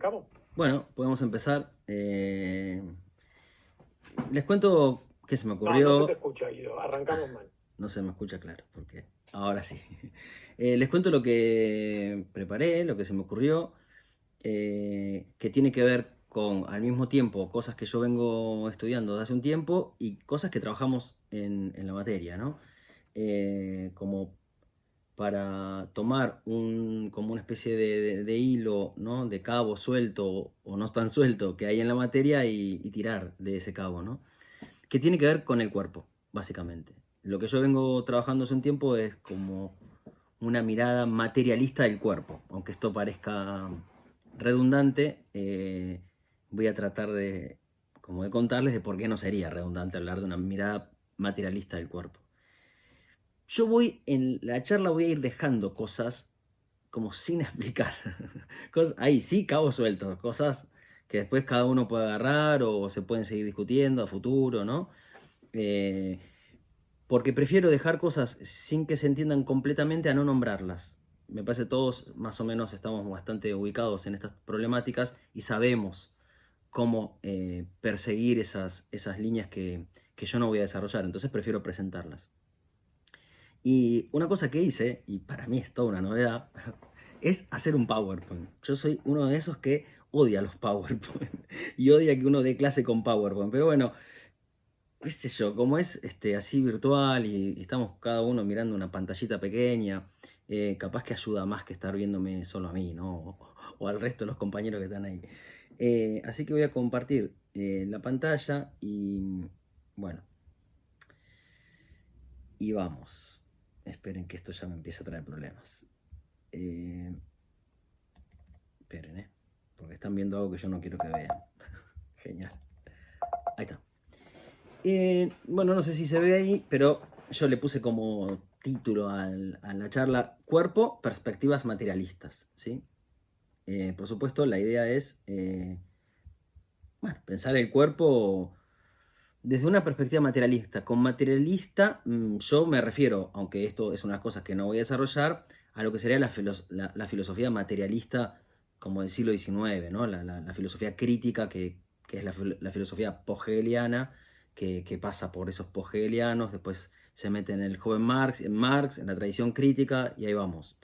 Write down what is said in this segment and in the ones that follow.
¿Arrancamos? Bueno, podemos empezar. Les cuento qué se me No se te ocurrió. escucha, Guido. Arrancamos mal. No se me escucha claro, porque ahora sí. Les cuento lo que preparé, lo que se me ocurrió, que tiene que ver con, al mismo tiempo, cosas que yo vengo estudiando desde hace un tiempo y cosas que trabajamos en la materia, ¿no? Como para tomar como una especie de hilo, ¿no? De cabo suelto o no tan suelto que hay en la materia y tirar de ese cabo, ¿no? Que tiene que ver con el cuerpo, básicamente. Lo que yo vengo trabajando hace un tiempo es como una mirada materialista del cuerpo. Aunque esto parezca redundante, voy a tratar como de contarles de por qué no sería redundante hablar de una mirada materialista del cuerpo. Yo en la charla voy a ir dejando cosas como sin explicar. Cosas, ahí sí, cabos sueltos, cosas que después cada uno puede agarrar o se pueden seguir discutiendo a futuro, ¿no? Eh, Porque prefiero dejar cosas sin que se entiendan completamente a no nombrarlas. Me parece que todos más o menos estamos bastante ubicados en estas problemáticas y sabemos cómo perseguir esas líneas que yo no voy a desarrollar, entonces prefiero presentarlas. Y una cosa que hice, y para mí es toda una novedad, es hacer un PowerPoint. Yo soy uno de esos que odia los PowerPoint y odia que uno dé clase con PowerPoint. Pero bueno, qué sé yo, como es así virtual y estamos cada uno mirando una pantallita pequeña, capaz que ayuda más que estar viéndome solo a mí, ¿no? O al resto de los compañeros que están ahí. Así que voy a compartir la pantalla y bueno, y vamos. Esperen que esto ya me empieza a traer problemas. Esperen, porque están viendo algo que yo no quiero que vean. Genial. Ahí está. Bueno, no sé si se ve ahí, pero yo le puse como título a la charla Cuerpo, perspectivas materialistas, ¿sí? Por supuesto, la idea es bueno, pensar el cuerpo desde una perspectiva materialista. Con materialista yo me refiero, aunque esto es unas cosas que no voy a desarrollar, a lo que sería la filosofía materialista como del siglo XIX, ¿no? La filosofía crítica que es la filosofía poghegeliana, que pasa por esos poghegelianos, después se mete en el joven Marx, en la tradición crítica, y ahí vamos.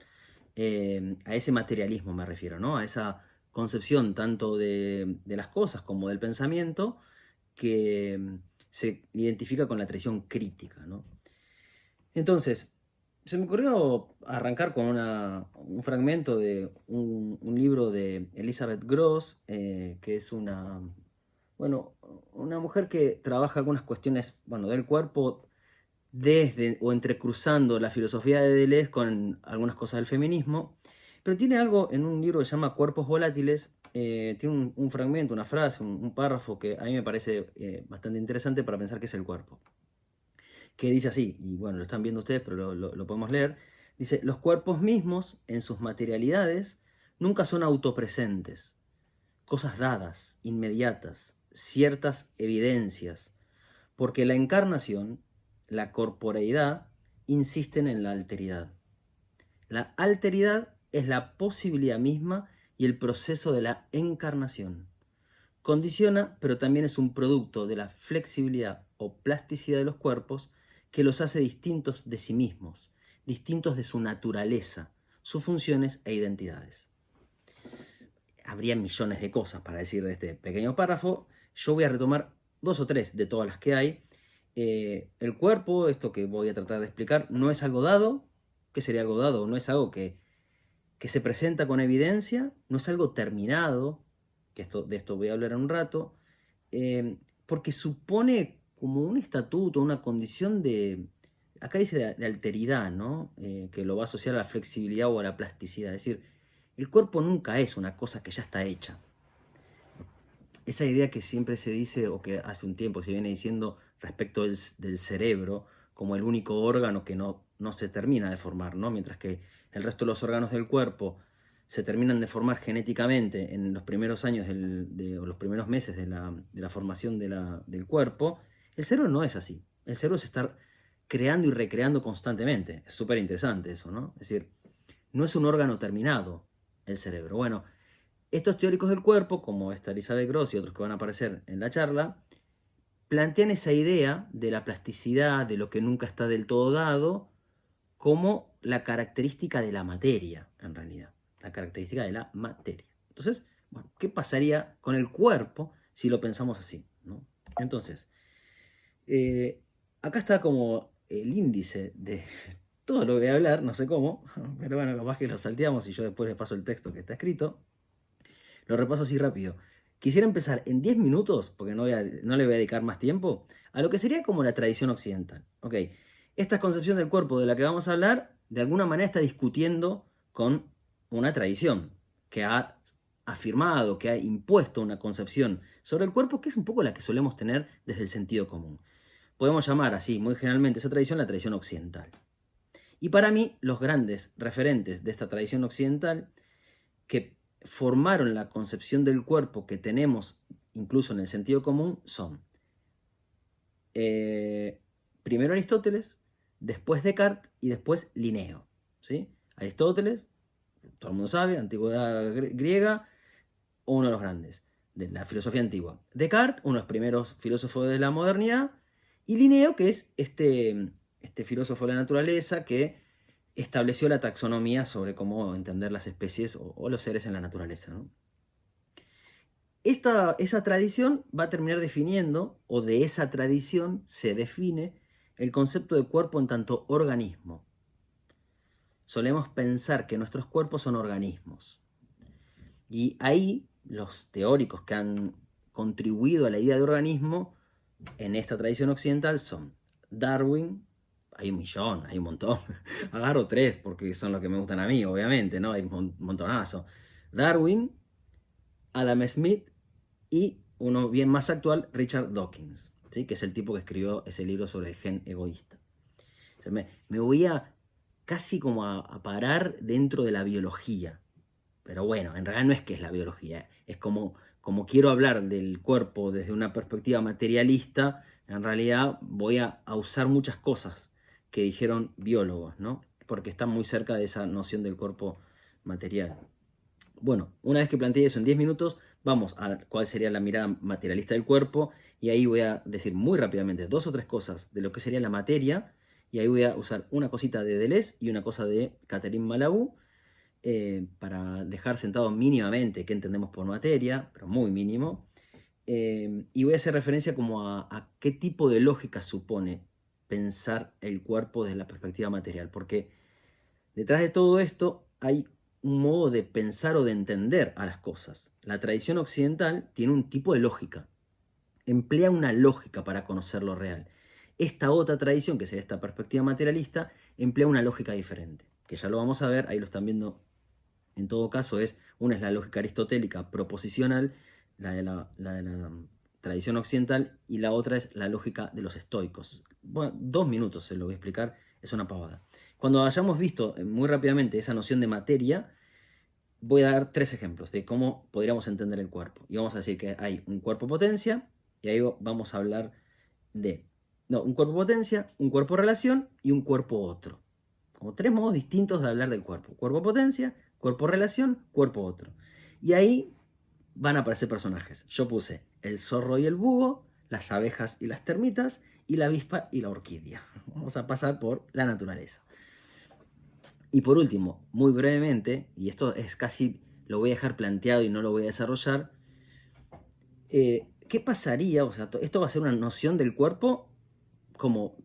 A ese materialismo me refiero, ¿no? A esa concepción tanto de las cosas como del pensamiento que se identifica con la tradición crítica, ¿no? Entonces, se me ocurrió arrancar con un fragmento de un libro de Elizabeth Gross, que es bueno, una mujer que trabaja algunas cuestiones, bueno, del cuerpo desde o entrecruzando la filosofía de Deleuze con algunas cosas del feminismo, pero tiene algo en un libro que se llama Cuerpos Volátiles, tiene un fragmento, una frase, un párrafo que a mí me parece bastante interesante para pensar qué es el cuerpo, que dice así, y bueno, lo están viendo ustedes, pero lo podemos leer, dice, los cuerpos mismos, en sus materialidades, nunca son autopresentes, cosas dadas, inmediatas, ciertas evidencias, porque la encarnación, la corporeidad, insisten en la alteridad. La alteridad es la posibilidad misma y el proceso de la encarnación. Condiciona, pero también es un producto de la flexibilidad o plasticidad de los cuerpos que los hace distintos de sí mismos, distintos de su naturaleza, sus funciones e identidades. Habría millones de cosas para decir de este pequeño párrafo. Yo voy a retomar dos o tres de todas las que hay. El cuerpo, esto que voy a tratar de explicar, no es algo dado. ¿Qué sería algo dado? No es algo que se presenta con evidencia, no es algo terminado, que de esto voy a hablar en un rato, porque supone como un estatuto, una condición acá dice de alteridad, ¿no? Que lo va a asociar a la flexibilidad o a la plasticidad. Es decir, el cuerpo nunca es una cosa que ya está hecha. Esa idea que siempre se dice, o que hace un tiempo se viene diciendo respecto del cerebro, como el único órgano que no se termina de formar, ¿no? Mientras que el resto de los órganos del cuerpo se terminan de formar genéticamente en los primeros años o los primeros meses de la formación del cuerpo, el cerebro no es así. El cerebro es estar creando y recreando constantemente. Es súper interesante eso, ¿no? Es decir, no es un órgano terminado el cerebro. Bueno, Estos teóricos del cuerpo, como esta Elizabeth Gross y otros que van a aparecer en la charla, plantean esa idea de la plasticidad, de lo que nunca está del todo dado, como la característica de la materia, en realidad. La característica de la materia. Entonces, bueno, ¿qué pasaría con el cuerpo si lo pensamos así, ¿no? Entonces, acá está como el índice de todo lo que voy a hablar, no sé cómo, pero bueno, capaz que lo salteamos y yo después les paso el texto que está escrito. Lo repaso así rápido. Quisiera empezar en 10 minutos, porque no le voy a dedicar más tiempo, a lo que sería como la tradición occidental. Ok, esta concepción del cuerpo de la que vamos a hablar, de alguna manera está discutiendo con una tradición que ha afirmado, que ha impuesto una concepción sobre el cuerpo que es un poco la que solemos tener desde el sentido común. Podemos llamar así, muy generalmente, esa tradición la tradición occidental. Y para mí, los grandes referentes de esta tradición occidental que formaron la concepción del cuerpo que tenemos, incluso en el sentido común, son primero Aristóteles, después Descartes y después Linneo. ¿Sí? Aristóteles, todo el mundo sabe, antigüedad griega, uno de los grandes de la filosofía antigua. Descartes, uno de los primeros filósofos de la modernidad, y Linneo, que es este filósofo de la naturaleza que estableció la taxonomía sobre cómo entender las especies o los seres en la naturaleza, ¿no? Esa tradición va a terminar definiendo, o de esa tradición se define, el concepto de cuerpo en tanto organismo. Solemos pensar que nuestros cuerpos son organismos. Y ahí los teóricos que han contribuido a la idea de organismo en esta tradición occidental son Darwin. Hay un millón, hay un montón. Agarro 3 porque son los que me gustan a mí, obviamente, ¿no? Hay un montonazo. Darwin, Adam Smith y uno bien más actual, Richard Dawkins, ¿sí? Que es el tipo que escribió ese libro sobre el gen egoísta. O sea, me voy a casi como a parar dentro de la biología. Pero bueno, en realidad no es que es la biología, es como quiero hablar del cuerpo desde una perspectiva materialista, en realidad voy a usar muchas cosas que dijeron biólogos, ¿no? Porque están muy cerca de esa noción del cuerpo material. Bueno, una vez que planteé eso en 10 minutos, vamos a cuál sería la mirada materialista del cuerpo, y ahí voy a decir muy rápidamente 2 o 3 cosas de lo que sería la materia, y ahí voy a usar una cosita de Deleuze y una cosa de Catherine Malabou, para dejar sentado mínimamente qué entendemos por materia, pero muy mínimo. Y voy a hacer referencia como a qué tipo de lógica supone pensar el cuerpo desde la perspectiva material, porque detrás de todo esto hay un modo de pensar o de entender a las cosas. La tradición occidental tiene un tipo de lógica, emplea una lógica para conocer lo real. Esta otra tradición, que sería esta perspectiva materialista, emplea una lógica diferente, que ya lo vamos a ver, ahí lo están viendo. En todo caso, una es la lógica aristotélica proposicional, la de la tradición occidental, y la otra es la lógica de los estoicos. Bueno, 2 minutos se lo voy a explicar, es una pavada. Cuando hayamos visto muy rápidamente esa noción de materia, voy a dar 3 ejemplos de cómo podríamos entender el cuerpo. Y vamos a decir que hay un cuerpo potencia, y ahí vamos a hablar de un cuerpo potencia, un cuerpo relación y un cuerpo otro. Como 3 modos distintos de hablar del cuerpo. Cuerpo potencia, cuerpo relación, cuerpo otro. Y ahí van a aparecer personajes. Yo puse el zorro y el búho, las abejas y las termitas, y la avispa y la orquídea. Vamos a pasar por la naturaleza. Y por último, muy brevemente, y esto es casi, lo voy a dejar planteado y no lo voy a desarrollar, ¿qué pasaría? O sea, esto va a ser una noción del cuerpo como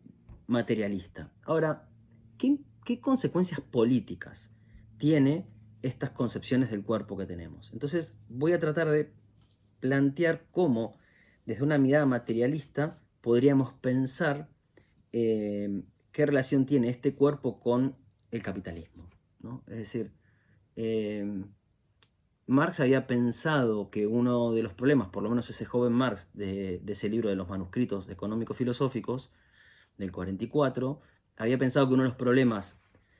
materialista. Ahora, ¿qué consecuencias políticas tiene estas concepciones del cuerpo que tenemos? Entonces voy a tratar de plantear cómo, desde una mirada materialista, podríamos pensar qué relación tiene este cuerpo con el capitalismo, ¿no? Es decir, Marx había pensado que uno de los problemas, por lo menos ese joven Marx de ese libro de los manuscritos económico-filosóficos, del 44, había pensado que uno de los problemas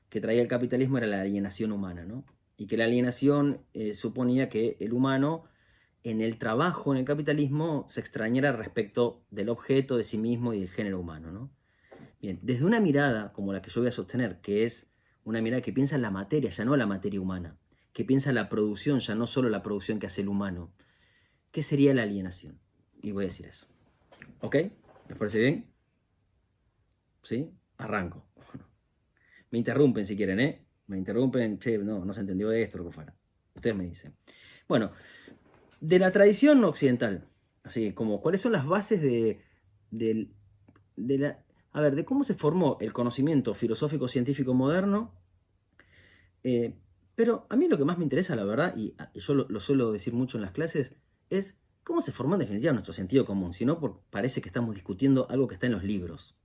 que traía el capitalismo era la alienación humana, ¿no? Y que la alienación suponía que el humano en el trabajo, en el capitalismo, se extrañara respecto del objeto, de sí mismo y del género humano, ¿no? Bien, desde una mirada como la que yo voy a sostener, que es una mirada que piensa en la materia, ya no la materia humana, que piensa la producción, ya no solo la producción que hace el humano. ¿Qué sería la alienación? Y voy a decir eso. ¿Ok? ¿Les parece bien? ¿Sí? Arranco. Me interrumpen si quieren, ¿eh? Me interrumpen, che, no se entendió esto, lo que fuera. Ustedes me dicen. Bueno, de la tradición occidental, así como, ¿cuáles son las bases de la... A ver, de cómo se formó el conocimiento filosófico científico moderno? Pero a mí lo que más me interesa, la verdad, y yo lo suelo decir mucho en las clases, es cómo se formó en definitiva nuestro sentido común, si no parece que estamos discutiendo algo que está en los libros.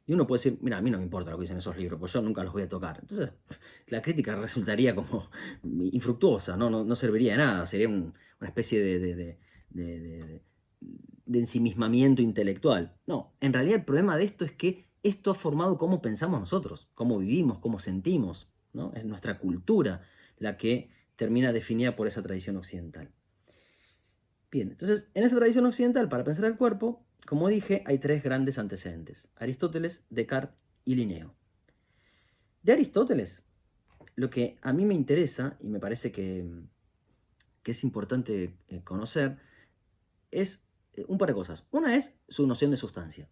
Y uno puede decir, mira, a mí no me importa lo que dicen esos libros, pues yo nunca los voy a tocar. Entonces, la crítica resultaría como infructuosa, no serviría de nada, sería una especie de ensimismamiento intelectual. No, en realidad el problema de esto es que esto ha formado cómo pensamos nosotros, cómo vivimos, cómo sentimos, ¿no? Es nuestra cultura la que termina definida por esa tradición occidental. Bien, entonces, en esa tradición occidental, para pensar el cuerpo, como dije, hay tres grandes antecedentes: Aristóteles, Descartes y Linneo. De Aristóteles, lo que a mí me interesa, y me parece que es importante conocer, es un par de cosas. Una es su noción de sustancia.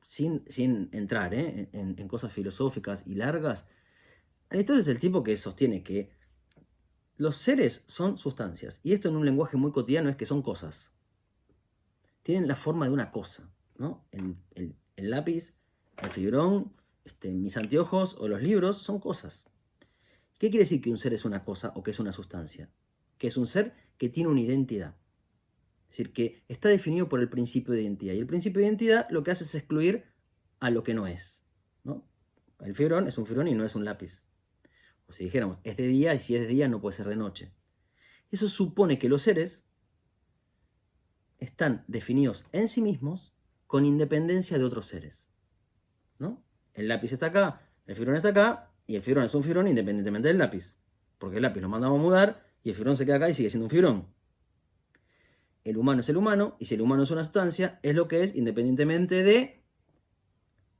Sin entrar en cosas filosóficas y largas, Aristóteles es el tipo que sostiene que los seres son sustancias. Y esto en un lenguaje muy cotidiano es que son cosas. Tienen la forma de una cosa, ¿no? El lápiz, el fibrón, mis anteojos o los libros son cosas. ¿Qué quiere decir que un ser es una cosa o que es una sustancia? Que es un ser que tiene una identidad. Es decir, que está definido por el principio de identidad. Y el principio de identidad lo que hace es excluir a lo que no es, ¿no? El fibrón es un fibrón y no es un lápiz. O si dijéramos, es de día y si es de día no puede ser de noche. Eso supone que los seres están definidos en sí mismos con independencia de otros seres, ¿no? El lápiz está acá, el fibrón está acá, y el fibrón es un fibrón independientemente del lápiz. Porque el lápiz lo mandamos a mudar y el fibrón se queda acá y sigue siendo un fibrón. El humano es el humano, y si el humano es una sustancia, es lo que es independientemente de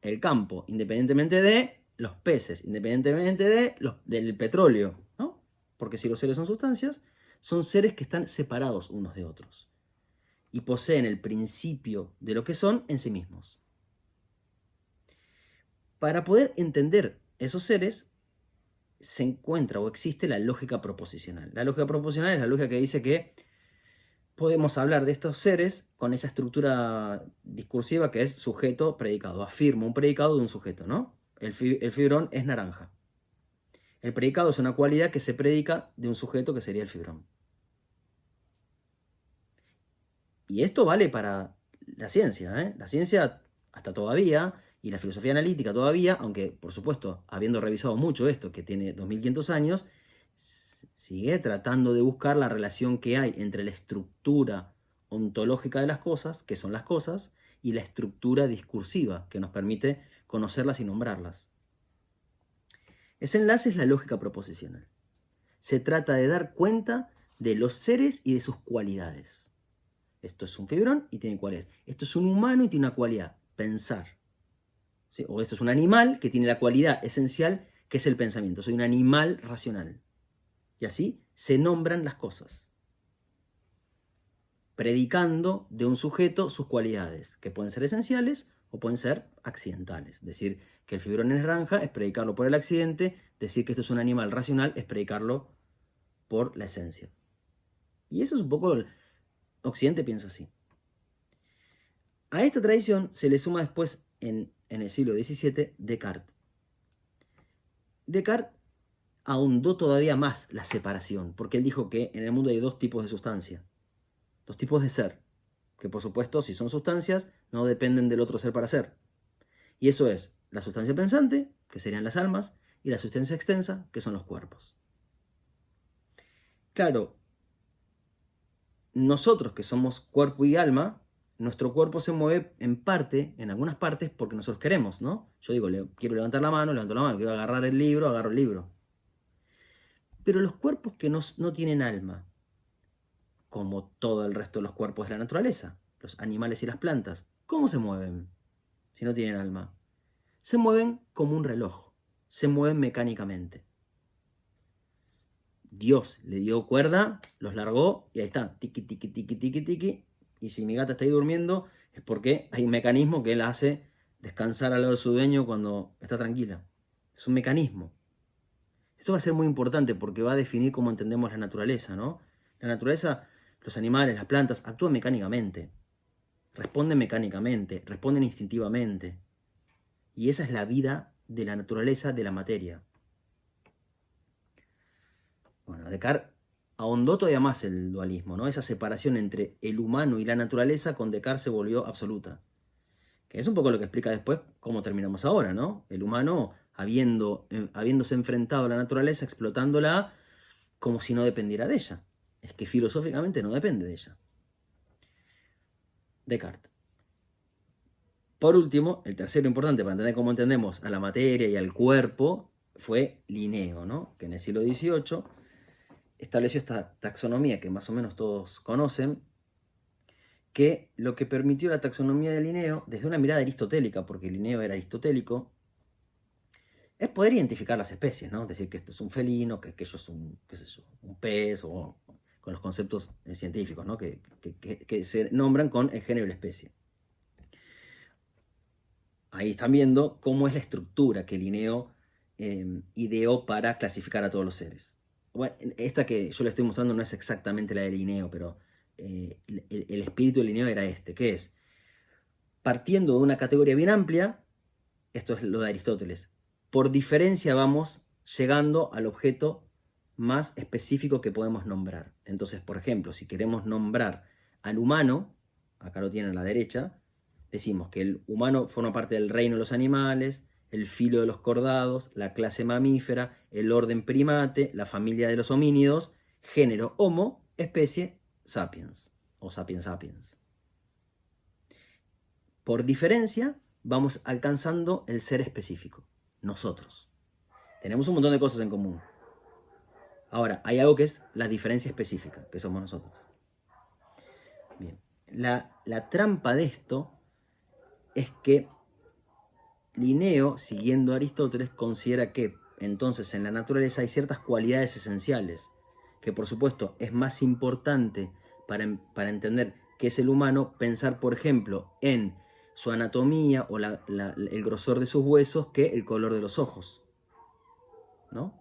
el campo, independientemente de los peces, independientemente del petróleo, ¿no? Porque si los seres son sustancias, son seres que están separados unos de otros y poseen el principio de lo que son en sí mismos. Para poder entender esos seres, se encuentra o existe la lógica proposicional. La lógica proposicional es la lógica que dice que podemos hablar de estos seres con esa estructura discursiva que es sujeto-predicado. Afirmo un predicado de un sujeto, ¿no? El fibrón es naranja. El predicado es una cualidad que se predica de un sujeto que sería el fibrón. Y esto vale para la ciencia, ¿eh? La ciencia hasta todavía, y la filosofía analítica todavía, aunque por supuesto, habiendo revisado mucho esto, que tiene 2500 años, sigue tratando de buscar la relación que hay entre la estructura ontológica de las cosas, que son las cosas, y la estructura discursiva, que nos permite conocerlas y nombrarlas. Ese enlace es la lógica proposicional. Se trata de dar cuenta de los seres y de sus cualidades. Esto es un fibrón y tiene cualidades. Esto es un humano y tiene una cualidad: pensar. ¿Sí? O esto es un animal que tiene la cualidad esencial que es el pensamiento. Soy un animal racional. Y así se nombran las cosas, predicando de un sujeto sus cualidades, que pueden ser esenciales o pueden ser accidentales. Decir que el fibrón es naranja es predicarlo por el accidente, decir que esto es un animal racional es predicarlo por la esencia. Y eso es un poco... Occidente piensa así. A esta tradición se le suma después, en el siglo XVII, Descartes. Descartes ahondó todavía más la separación, porque él dijo que en el mundo hay dos tipos de sustancia, dos tipos de ser, que por supuesto, si son sustancias, no dependen del otro ser para ser. Y eso es la sustancia pensante, que serían las almas, y la sustancia extensa, que son los cuerpos. Claro, nosotros que somos cuerpo y alma, nuestro cuerpo se mueve en algunas partes, porque nosotros queremos, ¿no? Yo digo, quiero levantar la mano, levanto la mano, quiero agarrar el libro, agarro el libro. Pero los cuerpos que no tienen alma, como todo el resto de los cuerpos de la naturaleza, los animales y las plantas, ¿cómo se mueven si no tienen alma? Se mueven como un reloj, se mueven mecánicamente. Dios le dio cuerda, los largó y ahí está, tiqui, tiqui, tiqui, tiqui, tiqui. Y si mi gata está ahí durmiendo es porque hay un mecanismo que la hace descansar al lado de su dueño cuando está tranquila. Es un mecanismo. Esto va a ser muy importante porque va a definir cómo entendemos la naturaleza, ¿no? La naturaleza, los animales, las plantas, actúan mecánicamente, responden instintivamente. Y esa es la vida de la naturaleza, de la materia. Bueno, Descartes ahondó todavía más el dualismo, ¿no? Esa separación entre el humano y la naturaleza con Descartes se volvió absoluta. Que es un poco lo que explica después cómo terminamos ahora, ¿no? El humano habiéndose enfrentado a la naturaleza, explotándola como si no dependiera de ella. Es que filosóficamente no depende de ella. Descartes. Por último, el tercero importante para entender cómo entendemos a la materia y al cuerpo fue Linneo, ¿no? Que en el siglo XVIII estableció esta taxonomía que más o menos todos conocen, que lo que permitió la taxonomía de Linneo, desde una mirada aristotélica, porque Linneo era aristotélico, es poder identificar las especies, ¿no? Decir que esto es un felino, que aquello es un, qué sé yo, un pez, o con los conceptos científicos, ¿no? Que se nombran con el género y la especie. Ahí están viendo cómo es la estructura que Linneo ideó para clasificar a todos los seres. Bueno, esta que yo le estoy mostrando no es exactamente la de Linneo, pero el espíritu de Linneo era este, que es, partiendo de una categoría bien amplia, esto es lo de Aristóteles, por diferencia vamos llegando al objeto más específico que podemos nombrar. Entonces, por ejemplo, si queremos nombrar al humano, acá lo tienen a la derecha, decimos que el humano forma parte del reino de los animales, el filo de los cordados, la clase mamífera, el orden primate, la familia de los homínidos, género Homo, especie sapiens o sapiens sapiens. Por diferencia, vamos alcanzando el ser específico, nosotros. Tenemos un montón de cosas en común. Ahora, hay algo que es la diferencia específica, que somos nosotros. Bien. La trampa de esto es que Linneo, siguiendo a Aristóteles, considera que entonces en la naturaleza hay ciertas cualidades esenciales, que por supuesto es más importante para entender qué es el humano, pensar por ejemplo en su anatomía o el grosor de sus huesos que el color de los ojos, ¿no?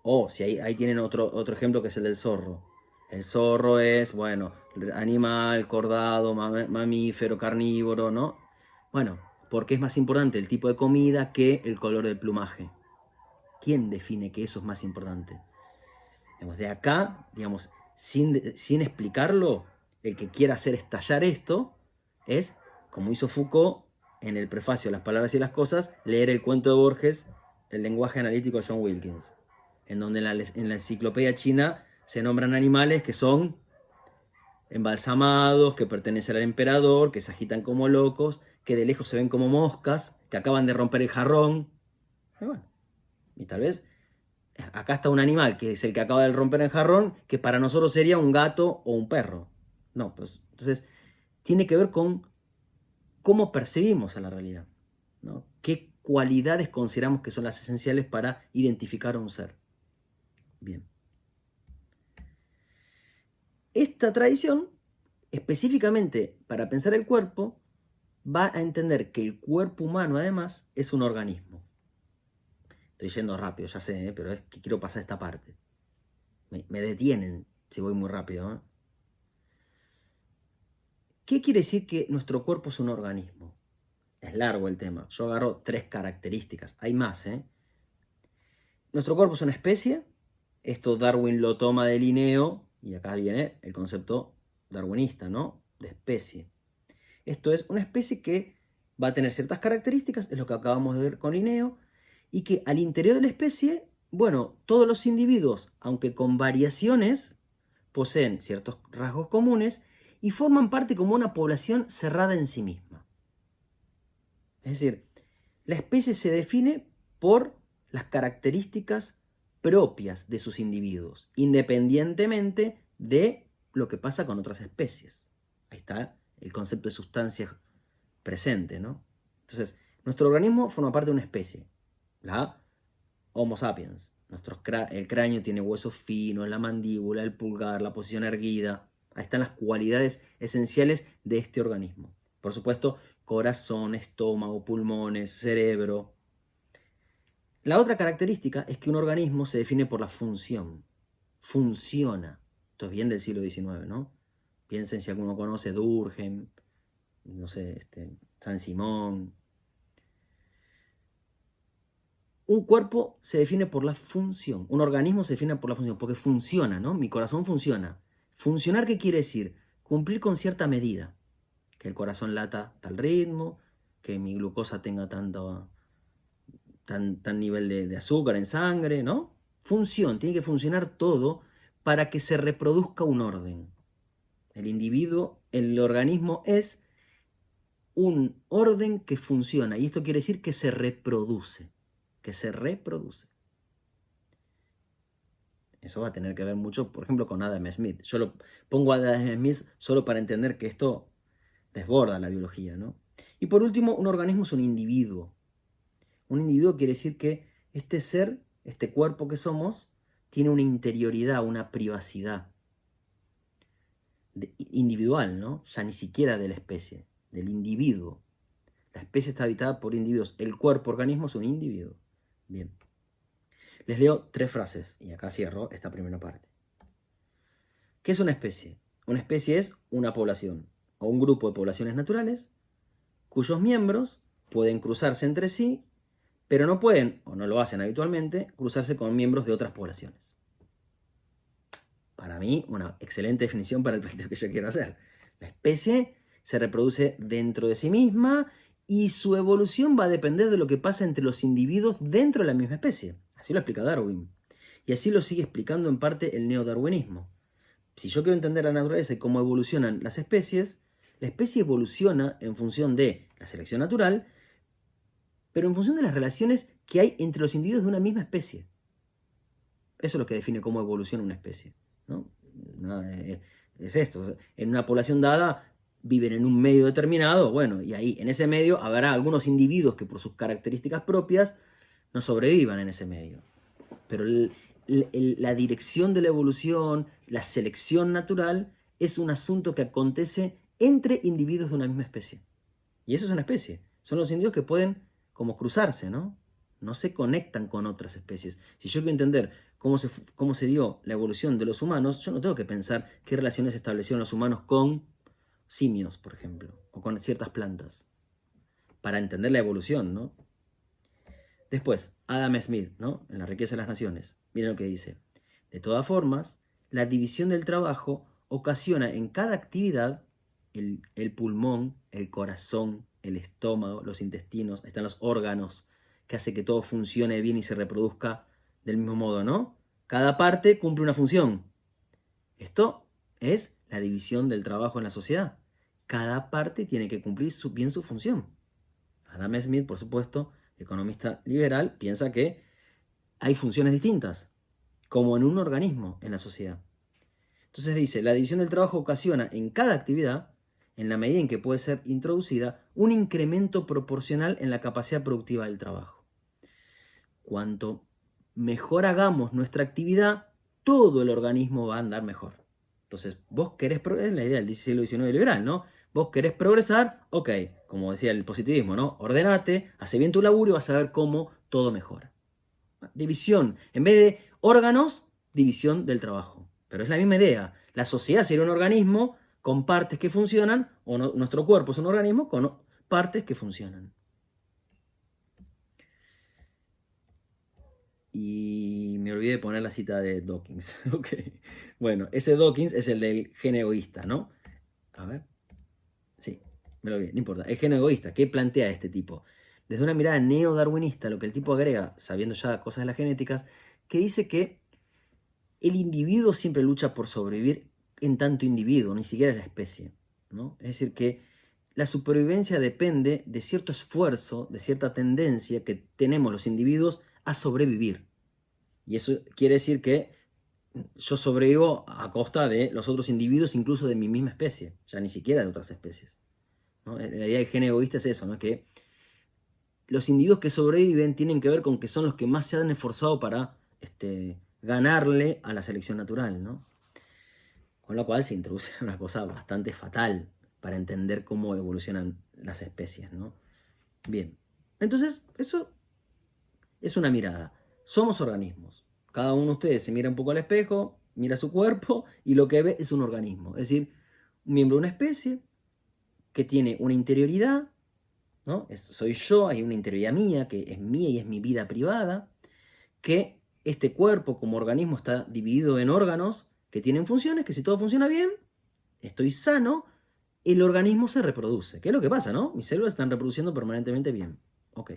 O si ahí tienen otro ejemplo que es el del zorro. El zorro es, bueno, animal, cordado, mamífero, carnívoro, ¿no? Bueno, porque es más importante el tipo de comida que el color del plumaje. ¿Quién define que eso es más importante? Digamos, de acá, digamos, sin explicarlo, el que quiera hacer estallar esto es, como hizo Foucault en el prefacio de Las palabras y las cosas, leer el cuento de Borges, El lenguaje analítico de John Wilkins, en donde en la enciclopedia china se nombran animales que son embalsamados, que pertenecen al emperador, que se agitan como locos, que de lejos se ven como moscas, que acaban de romper el jarrón. Y bueno, y tal vez acá está un animal que es el que acaba de romper el jarrón, que para nosotros sería un gato o un perro. No, pues entonces tiene que ver con cómo percibimos a la realidad, ¿no? ¿Qué cualidades consideramos que son las esenciales para identificar a un ser? Bien. Esta tradición, específicamente para pensar el cuerpo, va a entender que el cuerpo humano además es un organismo. Estoy yendo rápido, ya sé, pero es que quiero pasar esta parte. Me detienen si voy muy rápido, ¿eh? ¿Qué quiere decir que nuestro cuerpo es un organismo? Es largo el tema. Yo agarro 3 características. Hay más, ¿eh? Nuestro cuerpo es una especie. Esto Darwin lo toma de Linneo. Y acá viene el concepto darwinista, ¿no? De especie. Esto es una especie que va a tener ciertas características, es lo que acabamos de ver con Linneo, y que al interior de la especie, bueno, todos los individuos, aunque con variaciones, poseen ciertos rasgos comunes y forman parte como una población cerrada en sí misma. Es decir, la especie se define por las características propias de sus individuos, independientemente de lo que pasa con otras especies. Ahí está el concepto de sustancia presente, ¿no? Entonces, nuestro organismo forma parte de una especie, la Homo sapiens, El cráneo tiene huesos finos, la mandíbula, el pulgar, la posición erguida. Ahí están las cualidades esenciales de este organismo. Por supuesto, corazón, estómago, pulmones, cerebro. La otra característica es que un organismo se define por la función. Funciona. Esto es bien del siglo XIX, ¿no? Piensen si alguno conoce Durkheim, no sé, San Simón. Un cuerpo se define por la función. Un organismo se define por la función, porque funciona, ¿no? Mi corazón funciona. ¿Funcionar qué quiere decir? Cumplir con cierta medida. Que el corazón lata tal ritmo, que mi glucosa tenga tan nivel de azúcar en sangre, ¿no? Función, tiene que funcionar todo para que se reproduzca un orden. El individuo, el organismo es un orden que funciona, y esto quiere decir que se reproduce. Eso va a tener que ver mucho, por ejemplo, con Adam Smith. Yo lo pongo a Adam Smith solo para entender que esto desborda la biología, ¿no? Y por último, un organismo es un individuo. Un individuo quiere decir que este ser, este cuerpo que somos, tiene una interioridad, una privacidad individual, ¿no? Ya ni siquiera de la especie, del individuo. La especie está habitada por individuos. El cuerpo organismo es un individuo. Bien. Les leo 3 frases y acá cierro esta primera parte. ¿Qué es una especie? Una especie es una población o un grupo de poblaciones naturales cuyos miembros pueden cruzarse entre sí, pero no pueden, o no lo hacen habitualmente, cruzarse con miembros de otras poblaciones. Para mí, una excelente definición para el proyecto que yo quiero hacer. La especie se reproduce dentro de sí misma y su evolución va a depender de lo que pasa entre los individuos dentro de la misma especie. Así lo explica Darwin. Y así lo sigue explicando en parte el neodarwinismo. Si yo quiero entender la naturaleza y cómo evolucionan las especies, la especie evoluciona en función de la selección natural, pero en función de las relaciones que hay entre los individuos de una misma especie. Eso es lo que define cómo evoluciona una especie, ¿no? Es esto. En una población dada viven en un medio determinado, bueno, y ahí en ese medio habrá algunos individuos que por sus características propias no sobrevivan en ese medio. Pero la dirección de la evolución, la selección natural, es un asunto que acontece entre individuos de una misma especie. Y eso es una especie. Son los individuos que pueden como cruzarse, ¿no? No se conectan con otras especies. Si yo quiero entender cómo se dio la evolución de los humanos, yo no tengo que pensar qué relaciones establecieron los humanos con simios, por ejemplo, o con ciertas plantas, para entender la evolución, ¿no? Después, Adam Smith, ¿no? En La riqueza de las naciones. Miren lo que dice. De todas formas, la división del trabajo ocasiona en cada actividad el pulmón, el corazón, el estómago, los intestinos, están los órganos, que hace que todo funcione bien y se reproduzca del mismo modo, ¿no? Cada parte cumple una función. Esto es la división del trabajo en la sociedad. Cada parte tiene que cumplir bien su función. Adam Smith, por supuesto, economista liberal, piensa que hay funciones distintas, como en un organismo en la sociedad. Entonces dice, la división del trabajo ocasiona en cada actividad, en la medida en que puede ser introducida, un incremento proporcional en la capacidad productiva del trabajo. Cuanto mejor hagamos nuestra actividad, todo el organismo va a andar mejor. Entonces, vos querés progresar, es la idea del siglo XIX liberal, ¿no? Vos querés progresar, ok, como decía el positivismo, ¿no? Ordenate, hace bien tu laburo y vas a ver cómo todo mejora. División, en vez de órganos, división del trabajo. Pero es la misma idea. La sociedad sería un organismo con partes que funcionan, o no, nuestro cuerpo es un organismo con partes que funcionan. Y me olvidé de poner la cita de Dawkins. Okay. Bueno, ese Dawkins es el del gen egoísta, ¿no? A ver. Sí, me lo olvidé, no importa. El gen egoísta, ¿qué plantea este tipo? Desde una mirada neodarwinista, lo que el tipo agrega, sabiendo ya cosas de las genéticas, que dice que el individuo siempre lucha por sobrevivir en tanto individuo, ni siquiera es la especie, ¿no? Es decir, que la supervivencia depende de cierto esfuerzo, de cierta tendencia que tenemos los individuos a sobrevivir. Y eso quiere decir que yo sobrevivo a costa de los otros individuos, incluso de mi misma especie, ya ni siquiera de otras especies, ¿no? La idea del gen egoísta es eso, ¿no? Que los individuos que sobreviven tienen que ver con que son los que más se han esforzado para ganarle a la selección natural, ¿no? Con lo cual se introduce una cosa bastante fatal para entender cómo evolucionan las especies, ¿no? Bien, entonces eso es una mirada. Somos organismos. Cada uno de ustedes se mira un poco al espejo, mira su cuerpo y lo que ve es un organismo. Es decir, un miembro de una especie que tiene una interioridad, ¿no? Soy yo, hay una interioridad mía, que es mía y es mi vida privada, que este cuerpo como organismo está dividido en órganos que tienen funciones, que si todo funciona bien, estoy sano, el organismo se reproduce. ¿Qué es lo que pasa, no? Mis células están reproduciendo permanentemente bien. Ok.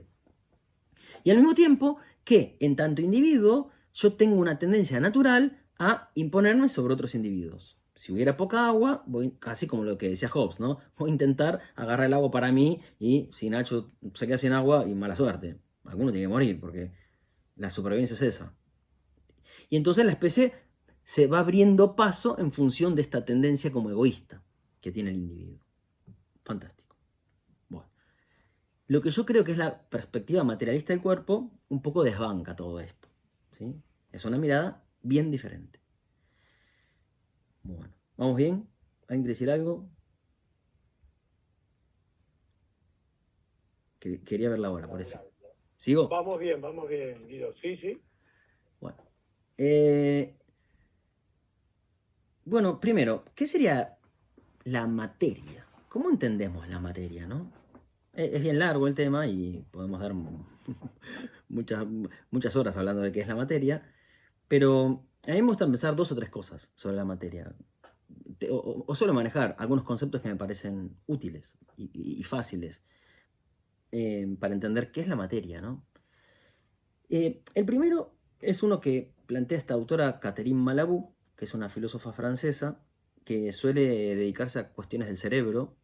Y al mismo tiempo que, en tanto individuo, yo tengo una tendencia natural a imponerme sobre otros individuos. Si hubiera poca agua, voy casi como lo que decía Hobbes, ¿no? Voy a intentar agarrar el agua para mí y si Nacho se queda sin agua y mala suerte. Alguno tiene que morir porque la supervivencia es esa. Y entonces la especie se va abriendo paso en función de esta tendencia como egoísta que tiene el individuo. Fantástico. Bueno, lo que yo creo que es la perspectiva materialista del cuerpo un poco desbanca todo esto, ¿sí? Es una mirada bien diferente. Bueno, ¿vamos bien? ¿Alguien quiere decir algo? Quería ver la hora, por eso. ¿Sigo? Vamos bien, Guido. Sí, sí. Bueno. Bueno, primero, ¿qué sería la materia? ¿Cómo entendemos la materia, no? Es bien largo el tema y podemos dar muchas horas hablando de qué es la materia, pero a mí me gusta empezar 2 o 3 cosas sobre la materia. O suelo manejar algunos conceptos que me parecen útiles y fáciles para entender qué es la materia, ¿no? El primero es uno que plantea esta autora Catherine Malabou, que es una filósofa francesa que suele dedicarse a cuestiones del cerebro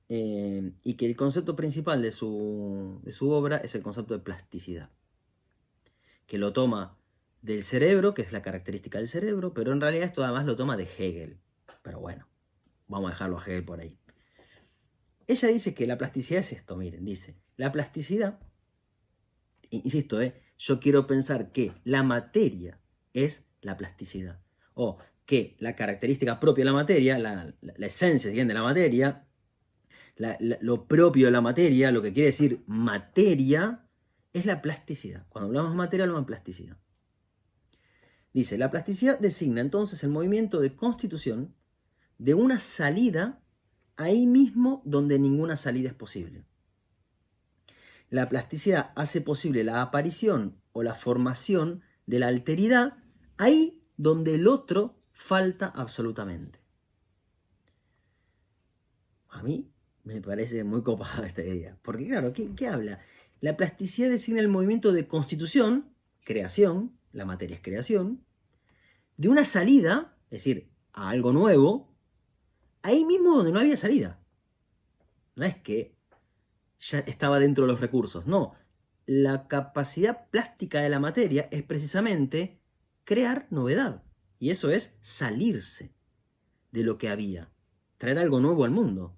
y que el concepto principal de su obra es el concepto de plasticidad, que lo toma del cerebro, que es la característica del cerebro, pero en realidad esto además lo toma de Hegel. Pero bueno, vamos a dejarlo a Hegel por ahí. Ella dice que la plasticidad es esto, miren, dice, la plasticidad, insisto, yo quiero pensar que la materia es la plasticidad, o que la característica propia de la materia, la esencia de la materia, lo propio de la materia, lo que quiere decir materia, es la plasticidad. Cuando hablamos de materia, hablamos de plasticidad. Dice, la plasticidad designa entonces el movimiento de constitución de una salida ahí mismo donde ninguna salida es posible. La plasticidad hace posible la aparición o la formación de la alteridad ahí donde el otro falta absolutamente. A mí me parece muy copada esta idea. Porque claro, ¿qué habla? La plasticidad designa el movimiento de constitución, creación, la materia es creación, de una salida, es decir, a algo nuevo, ahí mismo donde no había salida. No es que ya estaba dentro de los recursos, no. La capacidad plástica de la materia es precisamente crear novedad. Y eso es salirse de lo que había, traer algo nuevo al mundo.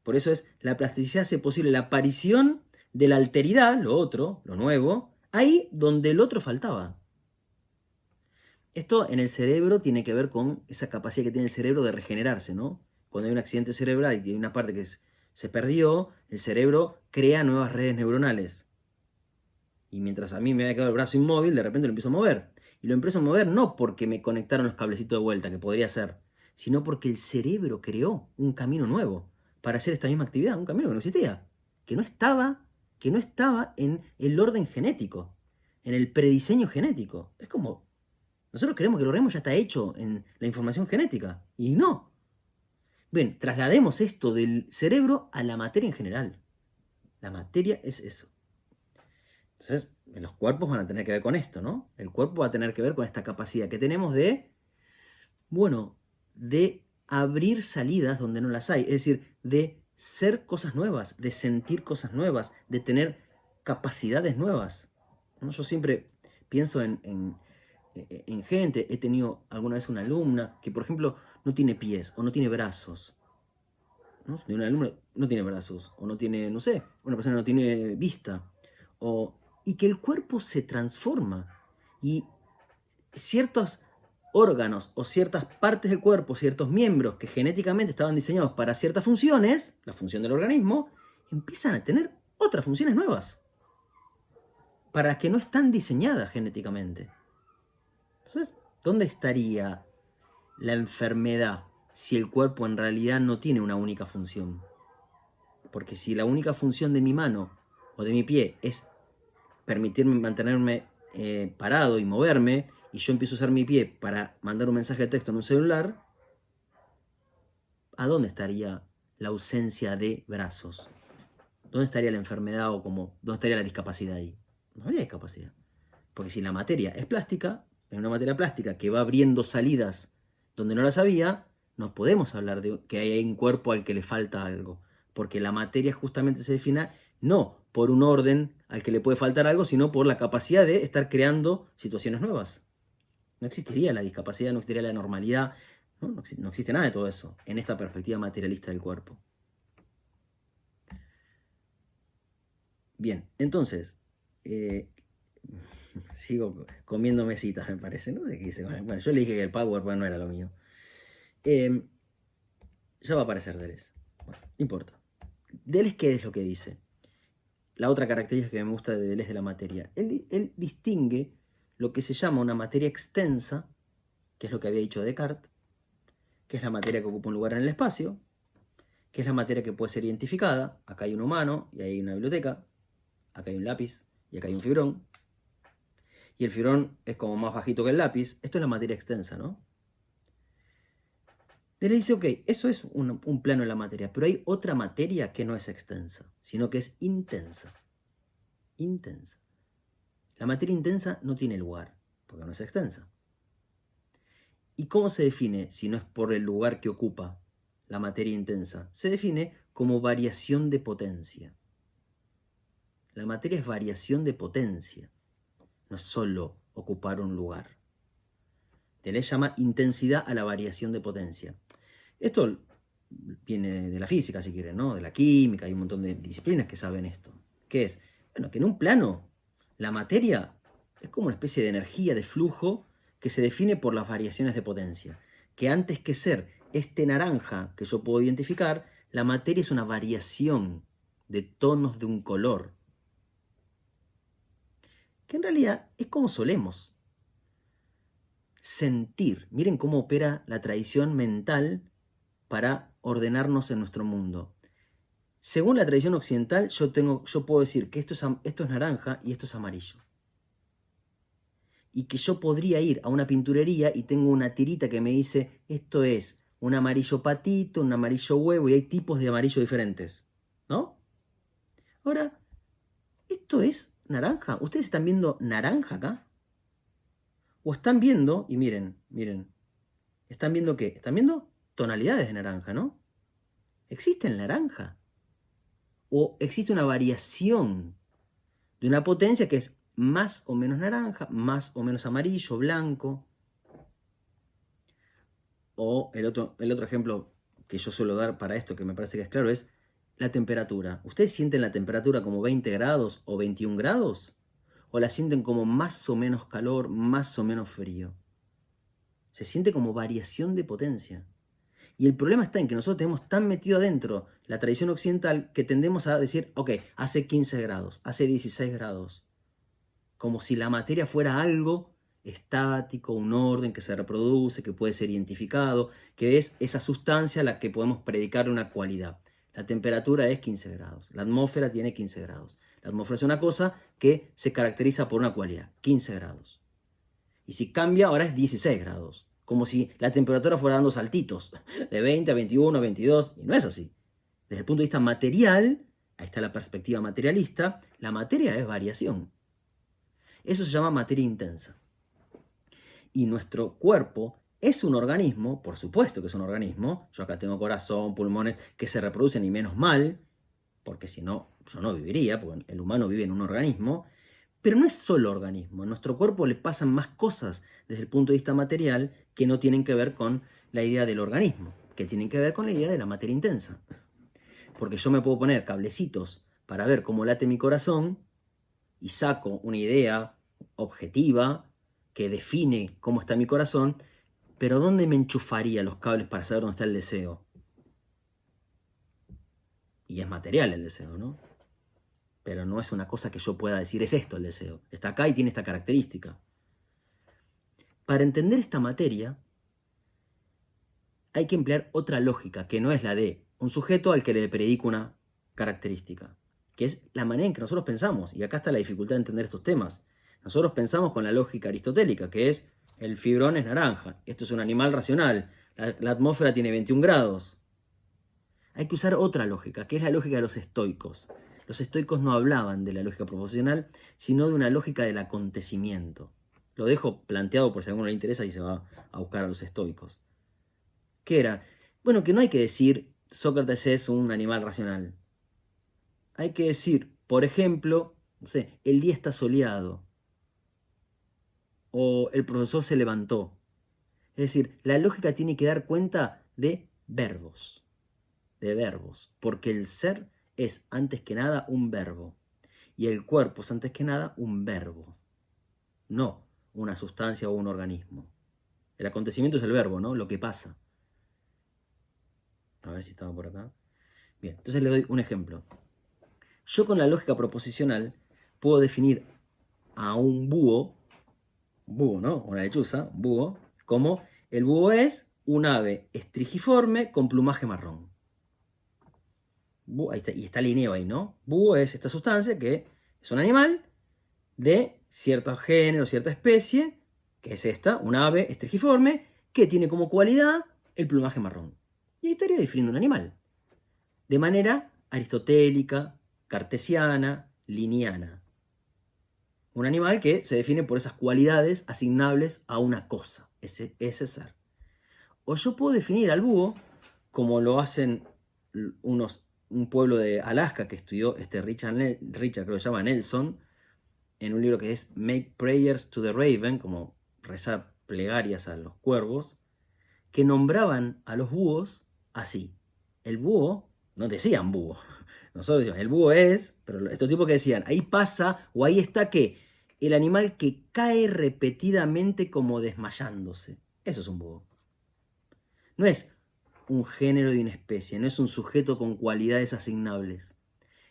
Por eso es la plasticidad hace posible la aparición de la alteridad, lo otro, lo nuevo, ahí donde el otro faltaba. Esto en el cerebro tiene que ver con esa capacidad que tiene el cerebro de regenerarse, ¿no? Cuando hay un accidente cerebral y hay una parte que se perdió, el cerebro crea nuevas redes neuronales. Y mientras a mí me había quedado el brazo inmóvil, de repente lo empiezo a mover. Y lo empiezo a mover no porque me conectaron los cablecitos de vuelta, que podría ser, sino porque el cerebro creó un camino nuevo para hacer esta misma actividad, un camino que no existía, que no estaba en el orden genético, en el prediseño genético. Es como, nosotros creemos que el organismo ya está hecho en la información genética, y no. Bien, traslademos esto del cerebro a la materia en general. La materia es eso. Entonces, los cuerpos van a tener que ver con esto, ¿no? El cuerpo va a tener que ver con esta capacidad que tenemos de, bueno, de abrir salidas donde no las hay. Es decir, de ser cosas nuevas, de sentir cosas nuevas, de tener capacidades nuevas, ¿no? Yo siempre pienso en gente, he tenido alguna vez una alumna que, por ejemplo, no tiene pies o no tiene brazos, ¿no? Una alumna no tiene brazos, o no tiene, no sé, una persona no tiene vista, o y que el cuerpo se transforma y ciertos órganos o ciertas partes del cuerpo, ciertos miembros que genéticamente estaban diseñados para ciertas funciones, la función del organismo, empiezan a tener otras funciones nuevas, para las que no están diseñadas genéticamente. Entonces, ¿dónde estaría la enfermedad si el cuerpo en realidad no tiene una única función? Porque si la única función de mi mano o de mi pie es permitirme mantenerme parado y moverme, y yo empiezo a usar mi pie para mandar un mensaje de texto en un celular, ¿a dónde estaría la ausencia de brazos? ¿Dónde estaría la enfermedad o dónde estaría la discapacidad ahí? No habría discapacidad. Porque si la materia es plástica, es una materia plástica que va abriendo salidas donde no las había, no podemos hablar de que hay un cuerpo al que le falta algo. Porque la materia justamente se define no por un orden al que le puede faltar algo, sino por la capacidad de estar creando situaciones nuevas. No existiría la discapacidad, no existiría la normalidad, no existe nada de todo eso en esta perspectiva materialista del cuerpo. Bien, entonces, sigo comiendo mesitas, me parece, ¿no? Bueno, yo le dije que el PowerPoint no era lo mío. Ya va a aparecer Deleuze. Bueno, no importa. Deleuze, ¿qué es lo que dice? La otra característica que me gusta de Deleuze de la materia. Él distingue lo que se llama una materia extensa, que es lo que había dicho Descartes, que es la materia que ocupa un lugar en el espacio, que es la materia que puede ser identificada. Acá hay un humano y hay una biblioteca, acá hay un lápiz y acá hay un fibrón. Y el fibrón es como más bajito que el lápiz. Esto es la materia extensa, ¿no? Él le dice, ok, eso es un plano de la materia, pero hay otra materia que no es extensa, sino que es intensa. Intensa. La materia intensa no tiene lugar, porque no es extensa. ¿Y cómo se define si no es por el lugar que ocupa la materia intensa? Se define como variación de potencia. La materia es variación de potencia, no es solo ocupar un lugar. Deleuze llama intensidad a la variación de potencia. Esto viene de la física, si quieren, ¿no? De la química, hay un montón de disciplinas que saben esto. ¿Qué es? Bueno, que en un plano la materia es como una especie de energía, de flujo, que se define por las variaciones de potencia. Que antes que ser este naranja que yo puedo identificar, la materia es una variación de tonos de un color. Que en realidad es como solemos sentir. Miren cómo opera la tradición mental para ordenarnos en nuestro mundo. Según la tradición occidental, yo puedo decir que esto es naranja y esto es amarillo. Y que yo podría ir a una pinturería y tengo una tirita que me dice esto es un amarillo patito, un amarillo huevo, y hay tipos de amarillo diferentes, ¿no? Ahora, esto es naranja. ¿Ustedes están viendo naranja acá? O están viendo, y miren, ¿están viendo qué? Están viendo tonalidades de naranja, ¿no? ¿Existe el naranja? ¿O existe una variación de una potencia que es más o menos naranja, más o menos amarillo, blanco? O el otro ejemplo que yo suelo dar para esto, que me parece que es claro, es la temperatura. ¿Ustedes sienten la temperatura como 20 grados o 21 grados? ¿O la sienten como más o menos calor, más o menos frío? Se siente como variación de potencia. Y el problema está en que nosotros tenemos tan metido adentro la tradición occidental que tendemos a decir, ok, hace 15 grados, hace 16 grados. Como si la materia fuera algo estático, un orden que se reproduce, que puede ser identificado, que es esa sustancia a la que podemos predicarle una cualidad. La temperatura es 15 grados, la atmósfera tiene 15 grados. La atmósfera es una cosa que se caracteriza por una cualidad, 15 grados. Y si cambia, ahora es 16 grados. Como si la temperatura fuera dando saltitos, de 20 a 21, a 22, y no es así. Desde el punto de vista material, ahí está la perspectiva materialista, la materia es variación. Eso se llama materia intensa. Y nuestro cuerpo es un organismo, por supuesto que es un organismo, yo acá tengo corazón, pulmones, que se reproducen y menos mal, porque si no, yo no viviría, porque el humano vive en un organismo, pero no es solo organismo, a nuestro cuerpo le pasan más cosas desde el punto de vista material que no tienen que ver con la idea del organismo, que tienen que ver con la idea de la materia intensa. Porque yo me puedo poner cablecitos para ver cómo late mi corazón y saco una idea objetiva que define cómo está mi corazón, pero ¿dónde me enchufaría los cables para saber dónde está el deseo? Y es material el deseo, ¿no? Pero no es una cosa que yo pueda decir, es esto el deseo. Está acá y tiene esta característica. Para entender esta materia, hay que emplear otra lógica, que no es la de un sujeto al que le predico una característica, que es la manera en que nosotros pensamos. Y acá está la dificultad de entender estos temas. Nosotros pensamos con la lógica aristotélica, que es el fibrón es naranja, esto es un animal racional, la atmósfera tiene 21 grados. Hay que usar otra lógica, que es la lógica de los estoicos. Los estoicos no hablaban de la lógica proposicional, sino de una lógica del acontecimiento. Lo dejo planteado por si a alguno le interesa y se va a buscar a los estoicos. ¿Qué era? Bueno, que no hay que decir Sócrates es un animal racional. Hay que decir, por ejemplo, no sé, el día está soleado. O el profesor se levantó. Es decir, la lógica tiene que dar cuenta de verbos. De verbos. Porque el ser es antes que nada un verbo. Y el cuerpo es antes que nada un verbo. No una sustancia o un organismo. El acontecimiento es el verbo, ¿no? Lo que pasa. A ver si estaba por acá. Bien, entonces le doy un ejemplo. Yo con la lógica proposicional puedo definir a un búho, ¿no? Una lechuza, un búho, como el búho es un ave estrigiforme con plumaje marrón. Ahí está, y está alineado ahí, ¿no? Búho es esta sustancia que es un animal de cierto género, cierta especie, que es esta, un ave estrigiforme, que tiene como cualidad el plumaje marrón. Y ahí estaría definiendo un animal. De manera aristotélica, cartesiana, lineana. Un animal que se define por esas cualidades asignables a una cosa, ese ser. O yo puedo definir al búho, como lo hacen un pueblo de Alaska que estudió Richard, creo que se llama Nelson, en un libro que es Make Prayers to the Raven, como rezar plegarias a los cuervos, que nombraban a los búhos así. El búho, no decían búho, nosotros decíamos, el búho es, pero estos tipos que decían, ahí pasa o ahí está que el animal que cae repetidamente como desmayándose. Eso es un búho. No es un género y una especie, no es un sujeto con cualidades asignables.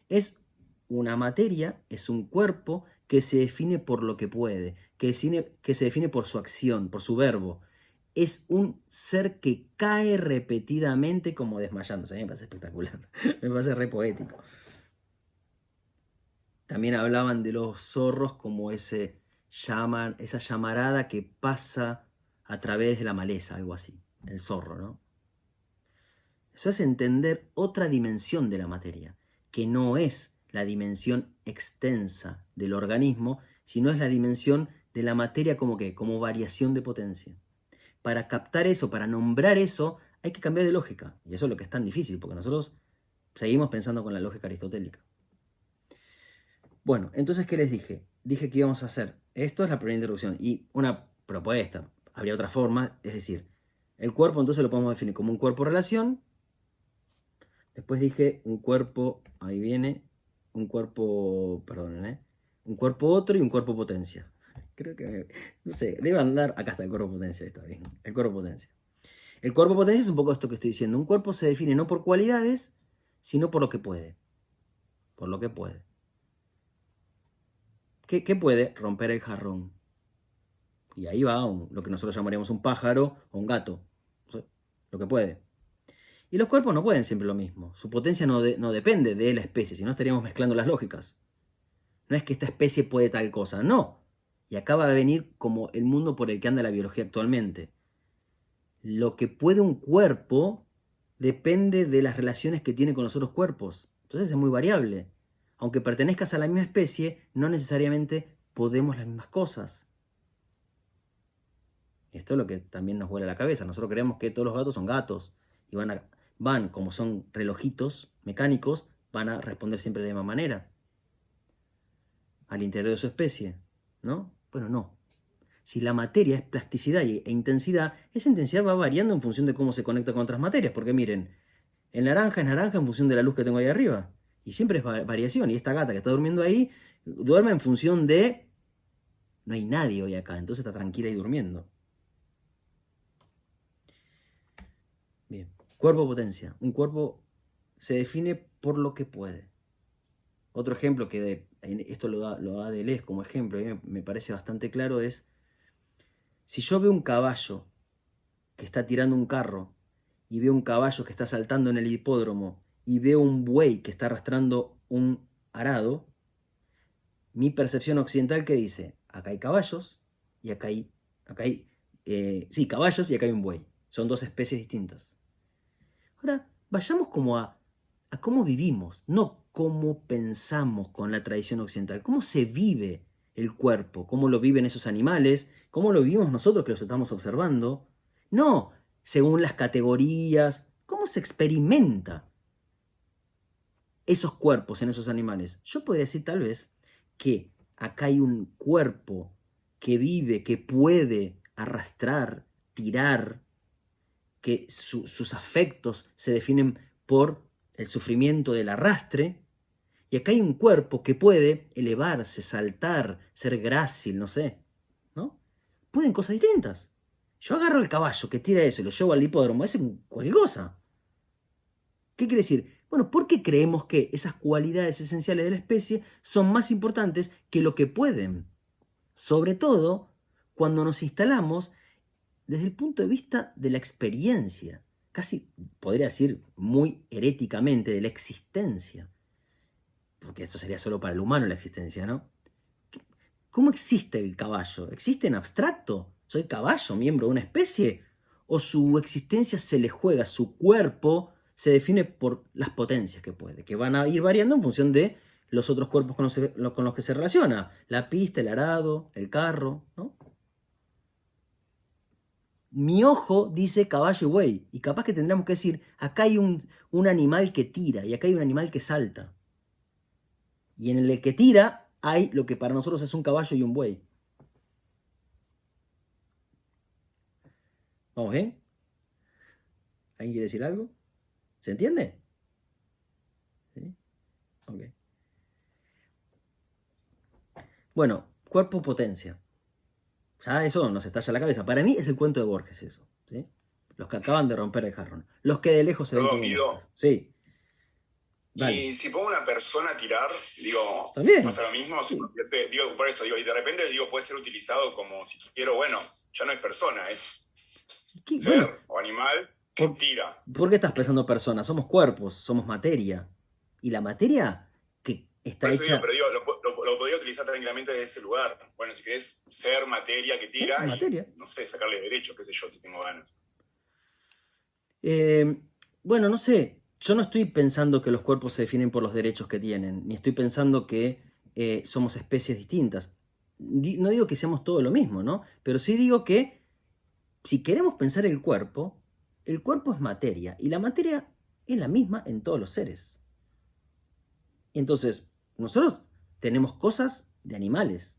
Es una materia, es un cuerpo que se define por lo que puede, que se define por su acción, por su verbo. Es un ser que cae repetidamente como desmayándose. A mí me parece espectacular, me parece re poético. También hablaban de los zorros como esa llamarada que pasa a través de la maleza, algo así. El zorro, ¿no? Eso es entender otra dimensión de la materia, que no es la dimensión extensa del organismo, sino es la dimensión de la materia como variación de potencia. Para captar eso, para nombrar eso, hay que cambiar de lógica. Y eso es lo que es tan difícil, porque nosotros seguimos pensando con la lógica aristotélica. Bueno, entonces, ¿qué les dije? Dije que íbamos a hacer. Esto es la primera introducción. Y una propuesta. Habría otra forma. Es decir, el cuerpo entonces lo podemos definir como un cuerpo-relación. Después dije un cuerpo, ahí viene, un cuerpo, perdonen, un cuerpo otro y un cuerpo potencia. Creo que, no sé, debe andar, acá está el cuerpo potencia, está bien, el cuerpo potencia. El cuerpo potencia es un poco esto que estoy diciendo. Un cuerpo se define no por cualidades, sino por lo que puede. Por lo que puede. ¿Qué puede? Romper el jarrón. Y ahí va lo que nosotros llamaríamos un pájaro o un gato. Lo que puede. Y los cuerpos no pueden siempre lo mismo. Su potencia no depende de la especie, si no estaríamos mezclando las lógicas. No es que esta especie puede tal cosa, no. Y acá va a venir como el mundo por el que anda la biología actualmente. Lo que puede un cuerpo depende de las relaciones que tiene con los otros cuerpos. Entonces es muy variable. Aunque pertenezcas a la misma especie, no necesariamente podemos las mismas cosas. Esto es lo que también nos vuela la cabeza. Nosotros creemos que todos los gatos son gatos y van, como son relojitos mecánicos, van a responder siempre de la misma manera al interior de su especie, ¿no? Bueno, no. Si la materia es plasticidad e intensidad, esa intensidad va variando en función de cómo se conecta con otras materias, porque miren, el naranja es naranja en función de la luz que tengo ahí arriba, y siempre es variación, y esta gata que está durmiendo ahí Duerme en función de no hay nadie hoy acá, entonces está tranquila y durmiendo. Bien. Cuerpo potencia. Un cuerpo se define por lo que puede. Otro ejemplo esto lo da Deleuze como ejemplo, y me parece bastante claro, es si yo veo un caballo que está tirando un carro y veo un caballo que está saltando en el hipódromo y veo un buey que está arrastrando un arado, mi percepción occidental que dice, acá hay caballos y sí, caballos y acá hay un buey. Son dos especies distintas. Ahora, vayamos como a cómo vivimos, no cómo pensamos con la tradición occidental, cómo se vive el cuerpo, cómo lo viven esos animales, cómo lo vivimos nosotros que los estamos observando. No, según las categorías, cómo se experimenta esos cuerpos en esos animales. Yo podría decir tal vez que acá hay un cuerpo que vive, que puede arrastrar, tirar, que sus afectos se definen por el sufrimiento del arrastre, y acá hay un cuerpo que puede elevarse, saltar, ser grácil, no sé, ¿no? Pueden cosas distintas. Yo agarro el caballo que tira eso y lo llevo al hipódromo, es cualquier cosa. ¿Qué quiere decir? Bueno, ¿por qué creemos que esas cualidades esenciales de la especie son más importantes que lo que pueden? Sobre todo cuando nos instalamos desde el punto de vista de la experiencia, casi podría decir muy heréticamente de la existencia, porque esto sería solo para el humano la existencia, ¿no? ¿Cómo existe el caballo? ¿Existe en abstracto? ¿Soy caballo, miembro de una especie? ¿O su existencia se le juega, su cuerpo se define por las potencias que puede, que van a ir variando en función de los otros cuerpos con los que se relaciona? La pista, el arado, el carro, ¿no? Mi ojo dice caballo y buey, y capaz que tendríamos que decir, acá hay un animal que tira, y acá hay un animal que salta. Y en el que tira hay lo que para nosotros es un caballo y un buey. ¿Vamos bien? ¿Alguien quiere decir algo? ¿Se entiende? ¿Sí? Ok. Bueno, cuerpo potencia. Ya eso nos estalla la cabeza. Para mí es el cuento de Borges eso, ¿sí? Los que acaban de romper el jarrón. Los que de lejos se ven como moscas. Sí. Dale. Y si pongo una persona a tirar, digo, ¿También? pasa lo mismo, se convierte, digo, por eso, digo, y de repente, digo, puede ser utilizado como si quiero, bueno, ya no es persona, es ser Bueno, o animal que tira. ¿por qué estás pensando persona? Somos cuerpos, somos materia. Y la materia que está Por eso hecha... digo, pero digo, lo podría utilizar tranquilamente desde ese lugar. Bueno, si querés ser materia que tira, materia. y, no sé, sacarle derechos, qué sé yo, si tengo ganas. Bueno, no sé. Yo no estoy pensando que los cuerpos se definen por los derechos que tienen, ni estoy pensando que somos especies distintas. No digo que seamos todo lo mismo, ¿no? Pero sí digo que si queremos pensar el cuerpo es materia, y la materia es la misma en todos los seres. Y entonces, nosotros tenemos cosas de animales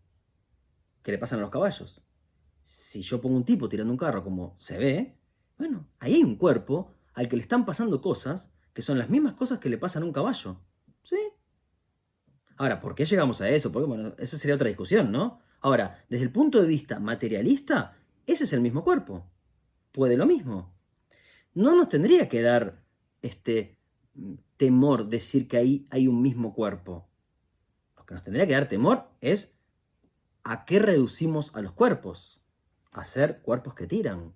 que le pasan a los caballos. Si yo pongo un tipo tirando un carro como se ve, bueno, ahí hay un cuerpo al que le están pasando cosas que son las mismas cosas que le pasan a un caballo. ¿Sí? Ahora, ¿por qué llegamos a eso? Porque, bueno, esa sería otra discusión, ¿no? Ahora, desde el punto de vista materialista, ese es el mismo cuerpo. Puede lo mismo. No nos tendría que dar temor decir que ahí hay un mismo cuerpo. Lo que nos tendría que dar temor es a qué reducimos a los cuerpos. A ser cuerpos que tiran.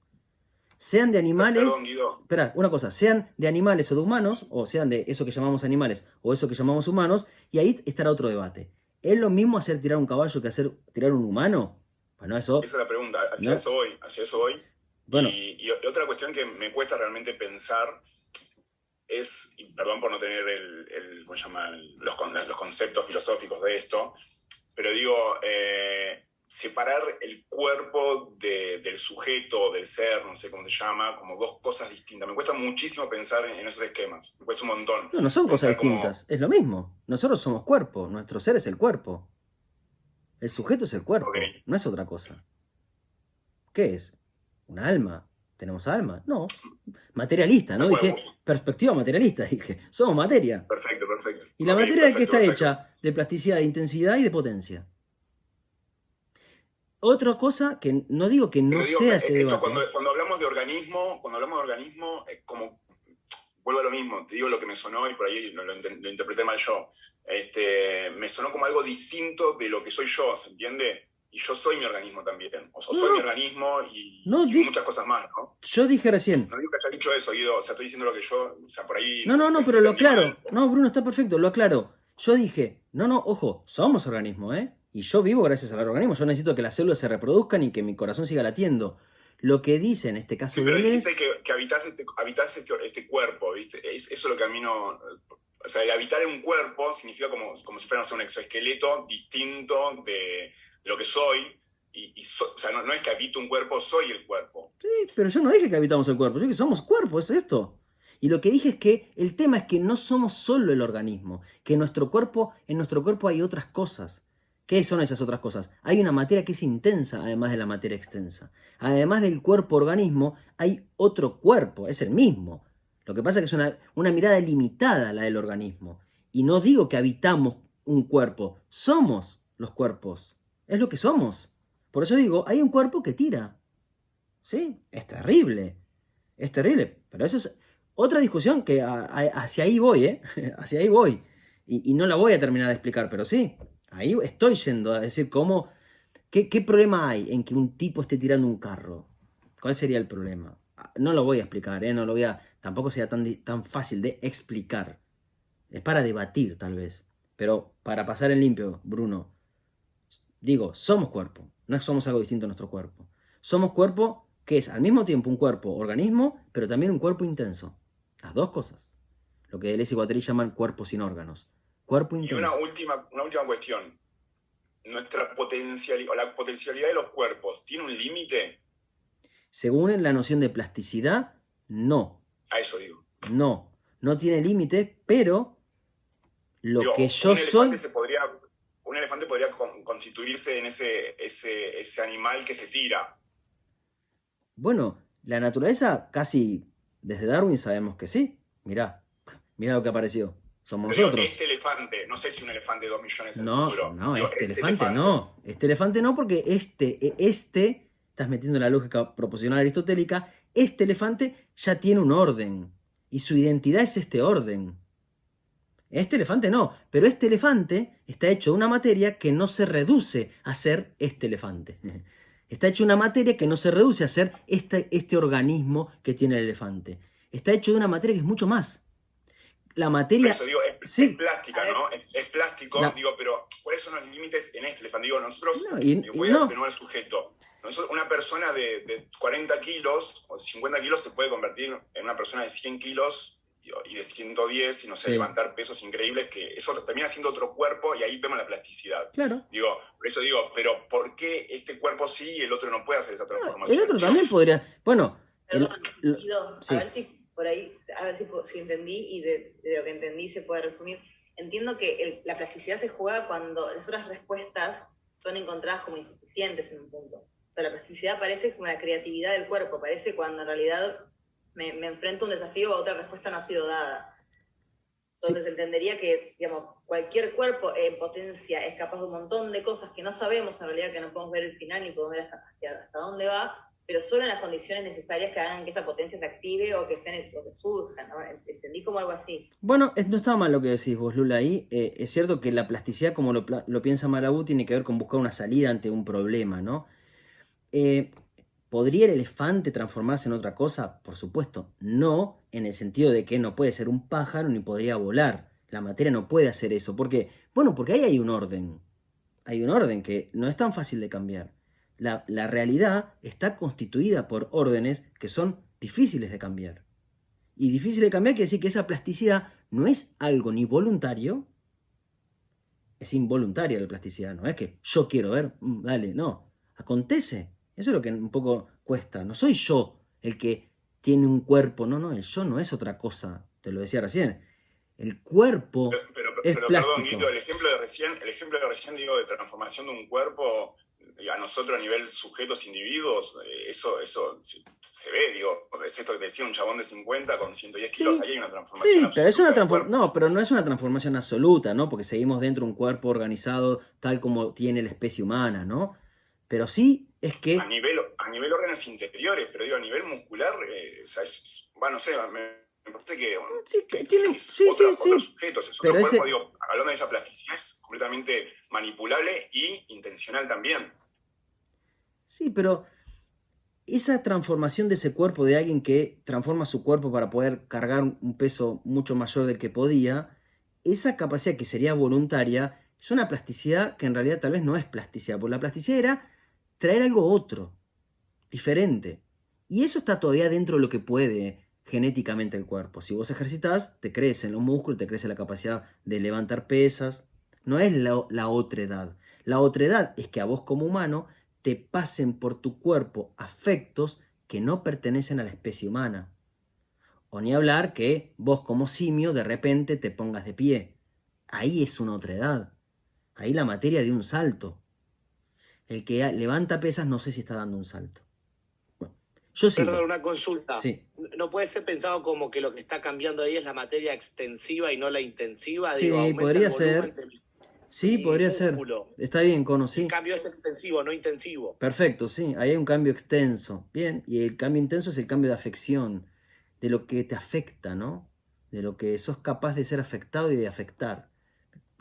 Sean de animales... Perdón, Guido. Espera, una cosa. Sean de animales o de humanos, o sean de eso que llamamos animales o eso que llamamos humanos, y ahí estará otro debate. ¿Es lo mismo hacer tirar un caballo que hacer tirar un humano? Bueno, eso... Esa es la pregunta, hacia ¿no? eso voy. Bueno. Y otra cuestión que me cuesta realmente pensar es, y perdón por no tener ¿cómo se llama? Los conceptos filosóficos de esto, pero digo, separar el cuerpo del sujeto, del ser, no sé cómo se llama, como dos cosas distintas. Me cuesta muchísimo pensar en esos esquemas, me cuesta un montón. No son cosas distintas, como... es lo mismo. Nosotros somos cuerpo, nuestro ser es el cuerpo. El sujeto es el cuerpo, Okay. No es otra cosa. ¿Qué es? ¿Un alma? ¿Tenemos alma? No. Materialista, ¿no? Dije, perspectiva materialista, dije. Somos materia. Perfecto. ¿Y la materia de qué está hecha? de plasticidad, de intensidad y de potencia. Otra cosa que no digo que no Pero digo, sea ese esto debate. cuando hablamos de organismo, es como, vuelvo a lo mismo, te digo lo que me sonó y por ahí lo interpreté mal yo. Me sonó como algo distinto de lo que soy yo, ¿se entiende? Y yo soy mi organismo también. O sea, soy mi organismo y muchas cosas más, ¿no? Yo dije recién. No digo que haya dicho eso, Guido. O sea, estoy diciendo lo que yo, o sea, por ahí... No, pero lo aclaro. No, Bruno, está perfecto, lo aclaro. Yo dije, no, ojo, somos organismo, ¿eh? Y yo vivo gracias al organismo. Yo necesito que las células se reproduzcan y que mi corazón siga latiendo. Lo que dice en este caso Sí, pero de él es... dijiste que habitas este cuerpo, ¿viste? Eso es lo que a mí no... O sea, el habitar en un cuerpo significa como si fuera, no sé, un exoesqueleto distinto de lo que soy. O sea, no es que habito un cuerpo, soy el cuerpo. Sí, pero yo no dije que habitamos el cuerpo, yo dije que somos cuerpo, es esto. Y lo que dije es que el tema es que no somos solo el organismo, que en nuestro cuerpo hay otras cosas. ¿Qué son esas otras cosas? Hay una materia que es intensa, además de la materia extensa. Además del cuerpo-organismo, hay otro cuerpo, es el mismo. Lo que pasa es que es una mirada limitada la del organismo. Y no digo que habitamos un cuerpo, somos los cuerpos. Es lo que somos. Por eso digo, hay un cuerpo que tira. ¿Sí? Es terrible. Es terrible. Pero esa es otra discusión que hacia ahí voy, ¿eh? Hacia ahí voy. Y no la voy a terminar de explicar, pero sí. Ahí estoy yendo a decir cómo... ¿Qué problema hay en que un tipo esté tirando un carro? ¿Cuál sería el problema? No lo voy a explicar, ¿eh? No lo voy a... Tampoco sería tan fácil de explicar. Es para debatir, tal vez. Pero para pasar en limpio, Bruno, digo, somos cuerpo. No somos algo distinto a nuestro cuerpo. Somos cuerpo que es al mismo tiempo un cuerpo organismo, pero también un cuerpo intenso. Las dos cosas. Lo que Deleuze y Guattari llaman cuerpo sin órganos. Cuerpo intenso. Y una última cuestión. ¿Nuestra potencialidad o la potencialidad de los cuerpos tiene un límite? Según la noción de plasticidad, no. A eso digo. No tiene límite, pero que yo soy... Un elefante podría constituirse en ese animal que se tira. Bueno, la naturaleza casi desde Darwin sabemos que sí. Mirá lo que apareció. Somos nosotros. Este elefante, no sé si un elefante de 2 millones en el futuro. No, este elefante no. Este elefante no, porque estás metiendo la lógica proposicional aristotélica, este elefante ya tiene un orden. Y su identidad es este orden. Este elefante no, pero este elefante está hecho de una materia que no se reduce a ser este elefante. Está hecho de una materia que no se reduce a ser este organismo que tiene el elefante. Está hecho de una materia que es mucho más. La materia... Por eso digo, sí. Es plástica, ¿no? Es plástico, no. Digo, pero ¿cuáles son los límites en este elefante? Digo, nosotros, voy no. a atenuar el sujeto. Una persona de 40 kilos o 50 kilos se puede convertir en una persona de 100 kilos y de 110 y no sé, levantar pesos increíbles, que eso termina siendo otro cuerpo y ahí vemos la plasticidad. Claro. Por eso digo, pero ¿por qué este cuerpo sí y el otro no puede hacer esa transformación? El otro también podría... Bueno... Perdón, Guido, a ver si por ahí, si entendí y de lo que entendí se puede resumir. Entiendo que la plasticidad se juega cuando las otras respuestas son encontradas como insuficientes en un punto. O sea, la plasticidad parece como la creatividad del cuerpo, parece cuando en realidad me enfrento a un desafío o otra respuesta no ha sido dada. Entonces entendería que, digamos, cualquier cuerpo en potencia es capaz de un montón de cosas que no sabemos en realidad, que no podemos ver el final ni podemos ver hasta dónde va, pero solo en las condiciones necesarias que hagan que esa potencia se active o que surja, ¿no? Entendí como algo así. Bueno, no estaba mal lo que decís vos, Lula, ahí. Es cierto que la plasticidad, como lo piensa Malabú, tiene que ver con buscar una salida ante un problema, ¿no? ¿Podría el elefante transformarse en otra cosa? Por supuesto, no, en el sentido de que no puede ser un pájaro ni podría volar. La materia no puede hacer eso. ¿Por qué? Bueno, porque ahí hay un orden. Hay un orden que no es tan fácil de cambiar. La realidad está constituida por órdenes que son difíciles de cambiar. Y difícil de cambiar quiere decir que esa plasticidad no es algo ni voluntario, es involuntaria la plasticidad, no es que yo quiero ver, dale, no, acontece. Eso es lo que un poco cuesta. No soy yo el que tiene un cuerpo, no, el yo no es otra cosa, te lo decía recién. El cuerpo es plástico. Perdón, Guido, el ejemplo de recién, digo, de transformación de un cuerpo, a nosotros a nivel sujetos, individuos, eso se ve, digo, es esto que te decía, un chabón de 50 con 110 kilos, ahí hay una transformación Sí, pero es una absoluta del cuerpo. no, pero no es una transformación absoluta, ¿no? Porque seguimos dentro de un cuerpo organizado tal como tiene la especie humana, ¿no? Pero sí es que... A nivel órganos interiores, pero digo, a nivel muscular, o sea, no sé, me parece que... Sí, que tiene, es sí, otros sí. sujetos, es Pero otro ese... cuerpo, digo, hablando de esa plasticidad, es completamente manipulable y intencional también. Sí, pero esa transformación de ese cuerpo, de alguien que transforma su cuerpo para poder cargar un peso mucho mayor del que podía, esa capacidad que sería voluntaria, es una plasticidad que en realidad tal vez no es plasticidad, porque la plasticidad era traer algo otro, diferente. Y eso está todavía dentro de lo que puede genéticamente el cuerpo. Si vos ejercitas, te crecen los músculos, te crece la capacidad de levantar pesas. No es la otredad. La otredad es que a vos como humano te pasen por tu cuerpo afectos que no pertenecen a la especie humana. O ni hablar que vos como simio de repente te pongas de pie. Ahí es una otredad. Ahí la materia de un salto. El que levanta pesas no sé si está dando un salto. Bueno, yo sigo. Perdón, una consulta. Sí. ¿No puede ser pensado como que lo que está cambiando ahí es la materia extensiva y no la intensiva? Sí, Digo, aumenta podría el volumen ser. de Sí, mi podría ser. músculo. Está bien, Cono, sí. El cambio es extensivo, no intensivo. Perfecto, sí. Ahí hay un cambio extenso. Bien, y el cambio intenso es el cambio de afección, de lo que te afecta, ¿no? De lo que sos capaz de ser afectado y de afectar.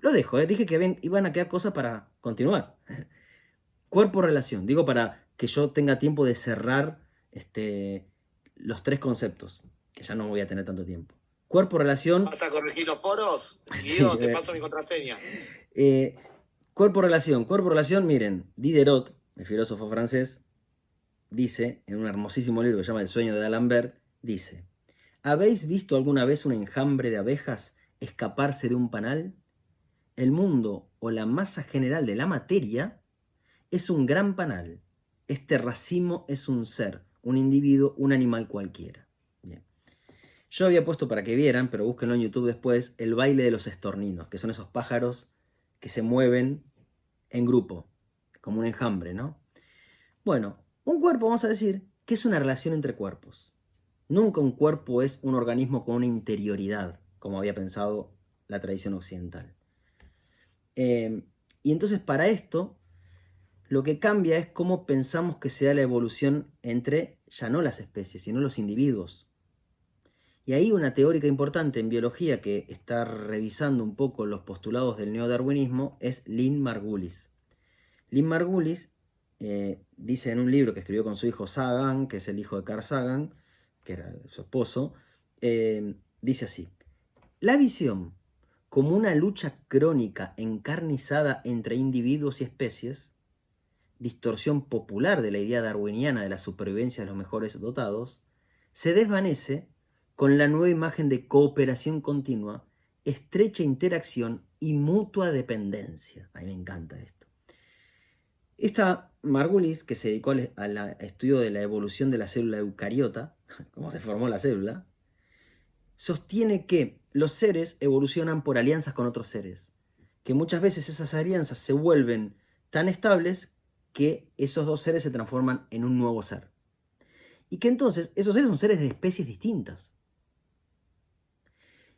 Lo dejo, ¿eh? Dije que iban a quedar cosas para continuar. Cuerpo-relación. Digo para que yo tenga tiempo de cerrar los 3 conceptos, que ya no voy a tener tanto tiempo. Cuerpo-relación. ¿Vas a corregir los foros? Sí, Guido, te paso mi contraseña. Cuerpo-relación, miren, Diderot, el filósofo francés, dice, en un hermosísimo libro que se llama El sueño de D'Alembert, dice: ¿habéis visto alguna vez un enjambre de abejas escaparse de un panal? El mundo o la masa general de la materia es un gran panal. Este racimo es un ser, un individuo, un animal cualquiera. Bien. Yo había puesto para que vieran, pero búsquenlo en YouTube después, el baile de los estorninos, que son esos pájaros que se mueven en grupo, como un enjambre, ¿no? Bueno, un cuerpo, vamos a decir, que es una relación entre cuerpos. Nunca un cuerpo es un organismo con una interioridad, como había pensado la tradición occidental. Y entonces para esto, lo que cambia es cómo pensamos que se da la evolución entre ya no las especies, sino los individuos. Y ahí una teórica importante en biología que está revisando un poco los postulados del neodarwinismo es Lynn Margulis. Lynn Margulis dice en un libro que escribió con su hijo Sagan, que es el hijo de Carl Sagan, que era su esposo, dice así: la visión como una lucha crónica encarnizada entre individuos y especies, distorsión popular de la idea darwiniana de la supervivencia de los mejores dotados, se desvanece con la nueva imagen de cooperación continua, estrecha interacción y mutua dependencia. A mí me encanta esto. Esta Margulis, que se dedicó al estudio de la evolución de la célula eucariota, cómo se formó la célula, sostiene que los seres evolucionan por alianzas con otros seres, que muchas veces esas alianzas se vuelven tan estables que esos dos seres se transforman en un nuevo ser. Y que entonces esos seres son seres de especies distintas.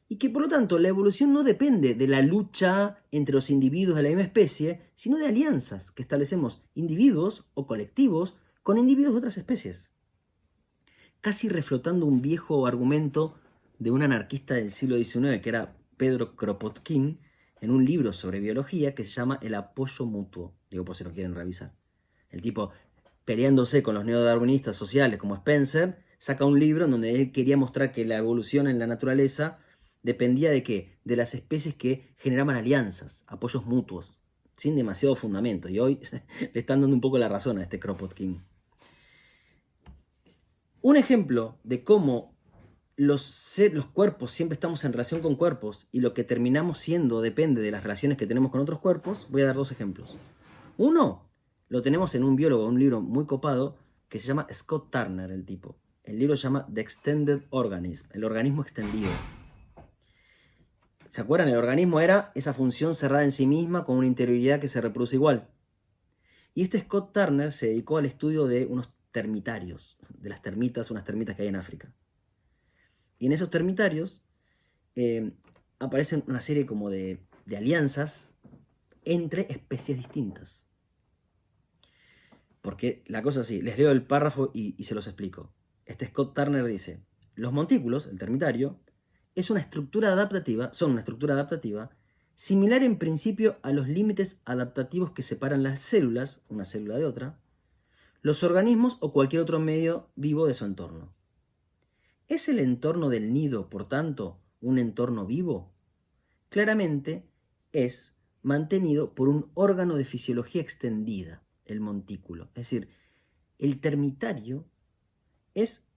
Y que por lo tanto la evolución no depende de la lucha entre los individuos de la misma especie, sino de alianzas que establecemos individuos o colectivos con individuos de otras especies. Casi reflotando un viejo argumento de un anarquista del siglo XIX que era Pedro Kropotkin, en un libro sobre biología que se llama El apoyo mutuo. Digo por si lo quieren revisar. El tipo, peleándose con los neodarwinistas sociales como Spencer, saca un libro en donde él quería mostrar que la evolución en la naturaleza dependía de ¿qué? De las especies que generaban alianzas, apoyos mutuos, sin demasiado fundamento. Y hoy le están dando un poco la razón a este Kropotkin. Un ejemplo de cómo los cuerpos siempre estamos en relación con cuerpos y lo que terminamos siendo depende de las relaciones que tenemos con otros cuerpos, voy a dar 2 ejemplos. Uno lo tenemos en un biólogo, un libro muy copado que se llama Scott Turner, el tipo. El libro se llama The Extended Organism, el organismo extendido. ¿Se acuerdan? El organismo era esa función cerrada en sí misma con una interioridad que se reproduce igual. Y este Scott Turner se dedicó al estudio de unos termitarios, de las termitas, unas termitas que hay en África. Y en esos termitarios aparecen una serie como de alianzas entre especies distintas. Porque la cosa es así, les leo el párrafo y se los explico. Este Scott Turner dice: los montículos, el termitario, son una estructura adaptativa similar en principio a los límites adaptativos que separan las células, una célula de otra, los organismos o cualquier otro medio vivo de su entorno. ¿Es el entorno del nido, por tanto, un entorno vivo? Claramente es mantenido por un órgano de fisiología extendida, el montículo. Es decir, el termitario es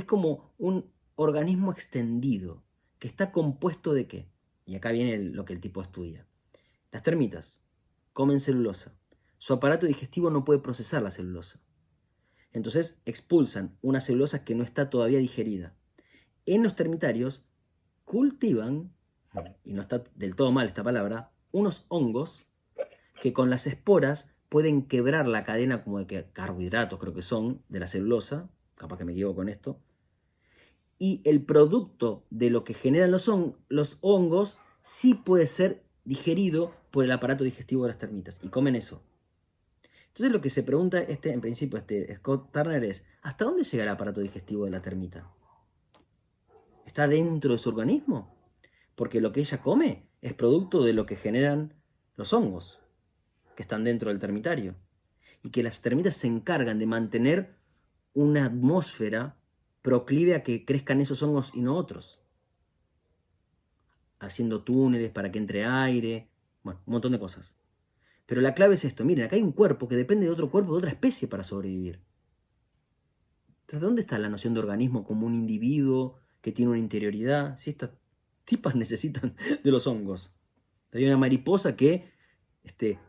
como un organismo extendido que está compuesto ¿de qué? Y acá viene lo que el tipo estudia. Las termitas comen celulosa. Su aparato digestivo no puede procesar la celulosa. Entonces expulsan una celulosa que no está todavía digerida. En los termitarios cultivan, y no está del todo mal esta palabra, unos hongos que con las esporas pueden quebrar la cadena como de carbohidratos, creo que son, de la celulosa, capaz que me equivoco con esto, y el producto de lo que generan los hongos sí puede ser digerido por el aparato digestivo de las termitas, y comen eso. Entonces lo que se pregunta en principio Scott Turner es: ¿hasta dónde llega el aparato digestivo de la termita? ¿Está dentro de su organismo? Porque lo que ella come es producto de lo que generan los hongos que están dentro del termitario, y que las termitas se encargan de mantener una atmósfera proclive a que crezcan esos hongos y no otros, haciendo túneles para que entre aire, bueno, un montón de cosas. Pero la clave es esto: miren, acá hay un cuerpo que depende de otro cuerpo, de otra especie para sobrevivir. Entonces, ¿dónde está la noción de organismo como un individuo que tiene una interioridad? Si estas tipas necesitan de los hongos. Hay una mariposa que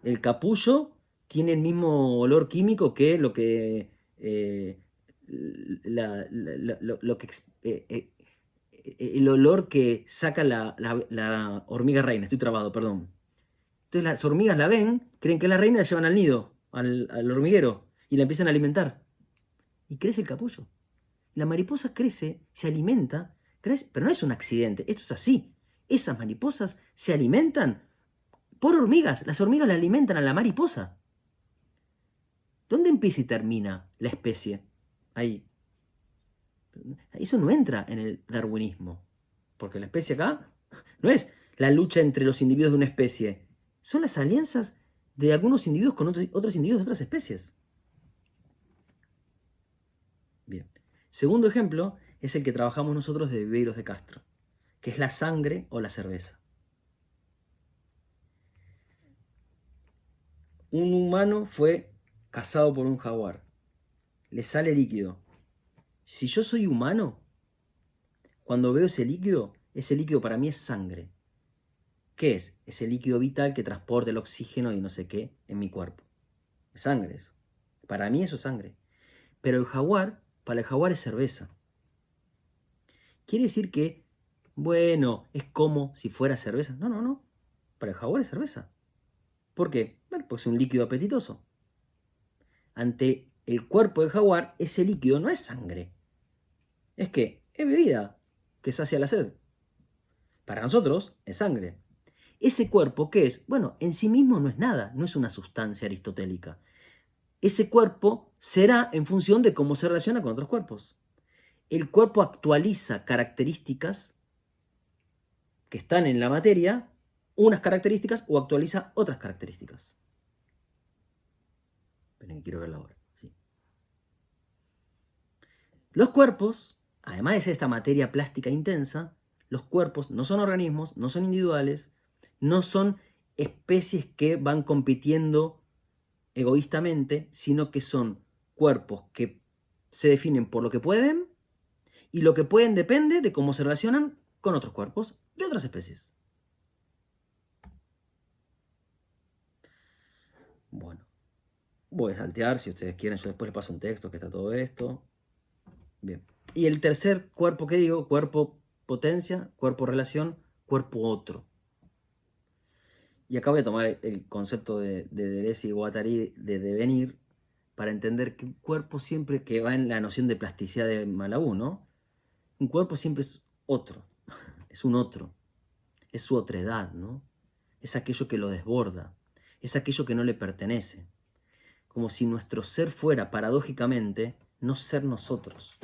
el capullo tiene el mismo olor químico que lo que el olor que saca la hormiga reina. Estoy trabado, perdón. Entonces las hormigas la ven, creen que es la reina y la llevan al nido, al hormiguero, y la empiezan a alimentar. Y crece el capullo. La mariposa crece, se alimenta, crece, pero no es un accidente, esto es así. Esas mariposas se alimentan por hormigas. Las hormigas la alimentan a la mariposa. ¿Dónde empieza y termina la especie? Ahí. Eso no entra en el darwinismo. Porque la especie acá no es la lucha entre los individuos de una especie. Son las alianzas de algunos individuos con otros individuos de otras especies. Bien. Segundo ejemplo es el que trabajamos nosotros de Viveiros de Castro, que es la sangre o la cerveza. Un humano fue cazado por un jaguar. Le sale líquido. Si yo soy humano, cuando veo ese líquido para mí es sangre. ¿Qué es? Es el líquido vital que transporta el oxígeno y no sé qué en mi cuerpo. Es sangre eso. Para mí eso es sangre. Pero para el jaguar es cerveza. Quiere decir que, bueno, es como si fuera cerveza. No. Para el jaguar es cerveza. ¿Por qué? Bueno, pues es un líquido apetitoso. Ante el cuerpo del jaguar, ese líquido no es sangre. Es bebida que sacia la sed. Para nosotros es sangre. Ese cuerpo, ¿qué es? Bueno, en sí mismo no es nada, no es una sustancia aristotélica. Ese cuerpo será en función de cómo se relaciona con otros cuerpos. El cuerpo actualiza características que están en la materia, unas características, o actualiza otras características. Pero que quiero verla ahora. Sí. Los cuerpos, además de ser esta materia plástica intensa, los cuerpos no son organismos, no son individuales, no son especies que van compitiendo egoístamente, sino que son cuerpos que se definen por lo que pueden, y lo que pueden depende de cómo se relacionan con otros cuerpos de otras especies. Bueno, voy a saltear si ustedes quieren, yo después les paso un texto que está todo esto. Bien. Y el tercer cuerpo que digo, cuerpo potencia, cuerpo relación, cuerpo otro. Y acá voy a tomar el concepto de Deleuze y Guattari de devenir para entender que un cuerpo siempre, que va en la noción de plasticidad de Malabú, ¿no? Un cuerpo siempre es otro, es un otro, es su otredad, ¿no? Es aquello que lo desborda, es aquello que no le pertenece. Como si nuestro ser fuera, paradójicamente, no ser nosotros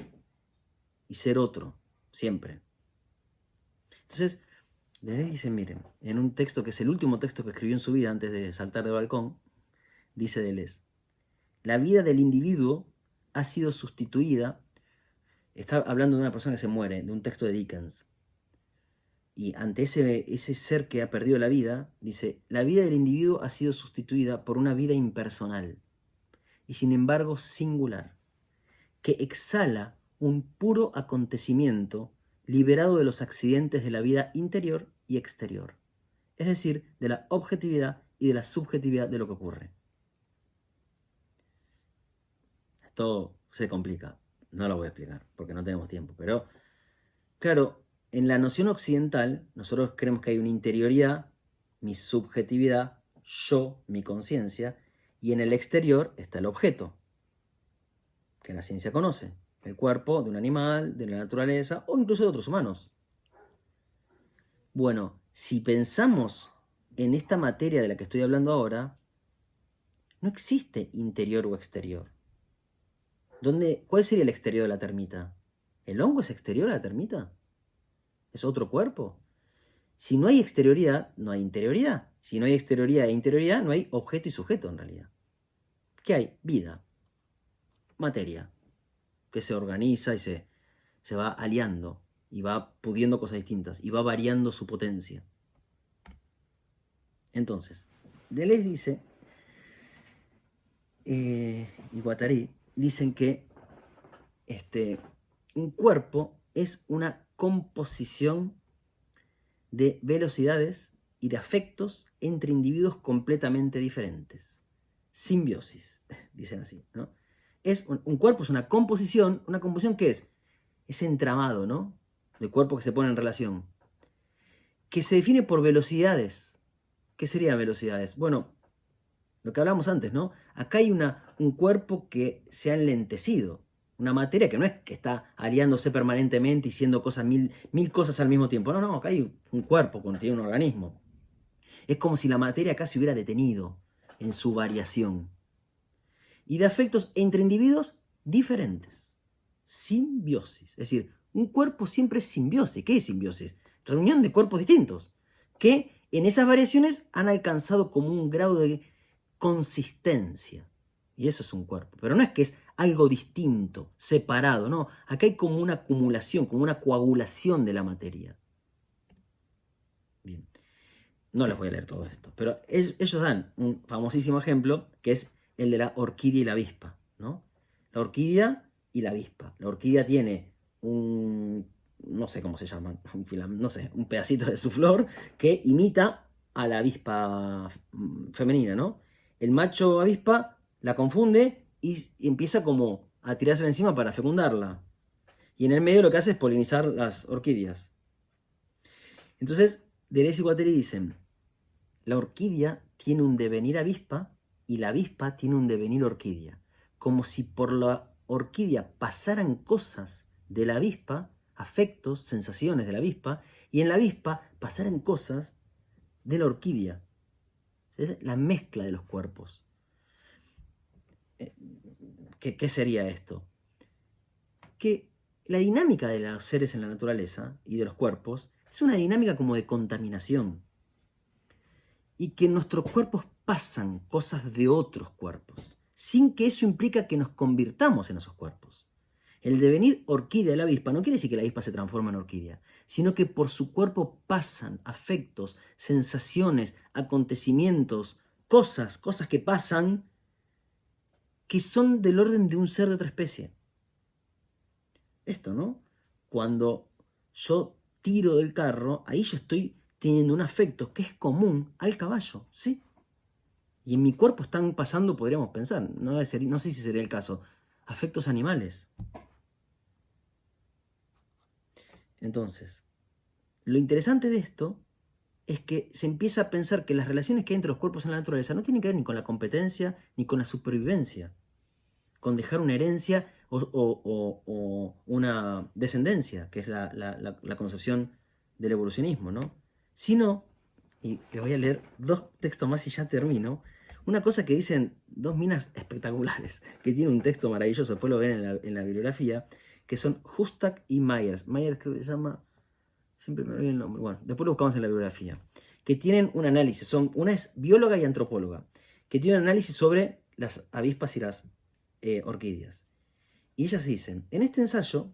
y ser otro, siempre. Entonces, Deleuze dice, miren, en un texto que es el último texto que escribió en su vida antes de saltar del balcón, dice Deleuze, la vida del individuo ha sido sustituida, está hablando de una persona que se muere, de un texto de Dickens, y ante ese ser que ha perdido la vida, dice, la vida del individuo ha sido sustituida por una vida impersonal, y sin embargo singular, que exhala un puro acontecimiento liberado de los accidentes de la vida interior y exterior, es decir, de la objetividad y de la subjetividad de lo que ocurre. Esto se complica, no lo voy a explicar porque no tenemos tiempo, pero claro, en la noción occidental nosotros creemos que hay una interioridad, mi subjetividad, yo, mi conciencia, y en el exterior está el objeto, que la ciencia conoce, el cuerpo de un animal, de la naturaleza o incluso de otros humanos. Bueno, si pensamos en esta materia de la que estoy hablando ahora, no existe interior o exterior. ¿Cuál sería el exterior de la termita? ¿El hongo es exterior a la termita? ¿Es otro cuerpo? Si no hay exterioridad, no hay interioridad. Si no hay exterioridad e interioridad, no hay objeto y sujeto en realidad. ¿Qué hay? Vida, materia, que se organiza y se va aliando y va pudiendo cosas distintas y va variando su potencia. Entonces, Deleuze dice, y Guattari dicen que un cuerpo es una composición de velocidades y de afectos entre individuos completamente diferentes. Simbiosis, dicen así, ¿no? Un cuerpo es una composición que es ese entramado, ¿no? De cuerpos que se ponen en relación, que se define por velocidades. ¿Qué serían velocidades? Bueno, lo que hablamos antes, ¿no? Acá hay un cuerpo que se ha enlentecido, una materia que no es que está aliándose permanentemente y siendo cosas mil cosas al mismo tiempo. No, acá hay un cuerpo, contiene un organismo. Es como si la materia acá se hubiera detenido en su variación. Y de afectos entre individuos diferentes. Simbiosis. Es decir, un cuerpo siempre es simbiosis. ¿Qué es simbiosis? Reunión de cuerpos distintos, que en esas variaciones han alcanzado como un grado de consistencia. Y eso es un cuerpo. Pero no es que es algo distinto, separado, no. Acá hay como una acumulación, como una coagulación de la materia. Bien. No les voy a leer todo esto, pero ellos dan un famosísimo ejemplo que es el de la orquídea y la avispa, ¿no? La orquídea y la avispa. La orquídea tiene no sé cómo se llama, un pedacito de su flor que imita a la avispa femenina, ¿no? El macho avispa la confunde y empieza como a tirarse encima para fecundarla. Y en el medio lo que hace es polinizar las orquídeas. Entonces, Deleuze y Guattari dicen, la orquídea tiene un devenir avispa y la avispa tiene un devenir orquídea. Como si por la orquídea pasaran cosas de la avispa, afectos, sensaciones de la avispa, y en la avispa pasaran cosas de la orquídea. Es la mezcla de los cuerpos. ¿Qué sería esto? Que la dinámica de los seres en la naturaleza y de los cuerpos es una dinámica como de contaminación. Y que en nuestros cuerpos pasan cosas de otros cuerpos, sin que eso implica que nos convirtamos en esos cuerpos. El devenir orquídea de la avispa no quiere decir que la avispa se transforma en orquídea, sino que por su cuerpo pasan afectos, sensaciones, acontecimientos, cosas que pasan, que son del orden de un ser de otra especie. Esto, ¿no? Cuando yo tiro del carro, ahí yo estoy teniendo un afecto que es común al caballo, ¿sí? Y en mi cuerpo están pasando, podríamos pensar, no sé si sería el caso, afectos animales. Entonces, lo interesante de esto es que se empieza a pensar que las relaciones que hay entre los cuerpos en la naturaleza no tienen que ver ni con la competencia ni con la supervivencia, con dejar una herencia o una descendencia, que es la concepción del evolucionismo, ¿no? Sino, y les voy a leer 2 textos más y ya termino, una cosa que dicen 2 minas espectaculares, que tiene un texto maravilloso, después lo ven en la bibliografía, que son Hustak y Myers. Myers creo que se llama, siempre me olvido el nombre, bueno, después lo buscamos en la bibliografía, que tienen un análisis, una es bióloga y antropóloga, que tiene un análisis sobre las avispas y las orquídeas. Y ellas dicen, en este ensayo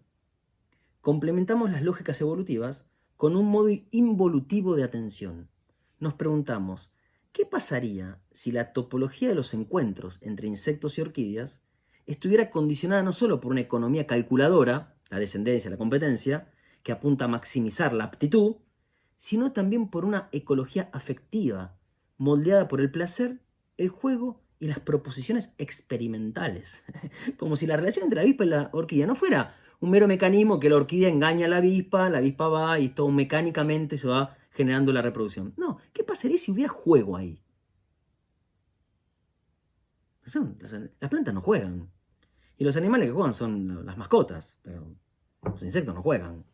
complementamos las lógicas evolutivas con un modo involutivo de atención. Nos preguntamos, ¿qué pasaría si la topología de los encuentros entre insectos y orquídeas estuviera condicionada no solo por una economía calculadora, la descendencia, la competencia, que apunta a maximizar la aptitud, sino también por una ecología afectiva, moldeada por el placer, el juego y las proposiciones experimentales? Como si la relación entre la avispa y la orquídea no fuera un mero mecanismo que la orquídea engaña a la avispa va y todo mecánicamente se va generando la reproducción. No, ¿qué pasaría si hubiera juego ahí? Las plantas no juegan. Y los animales que juegan son las mascotas, pero los insectos no juegan.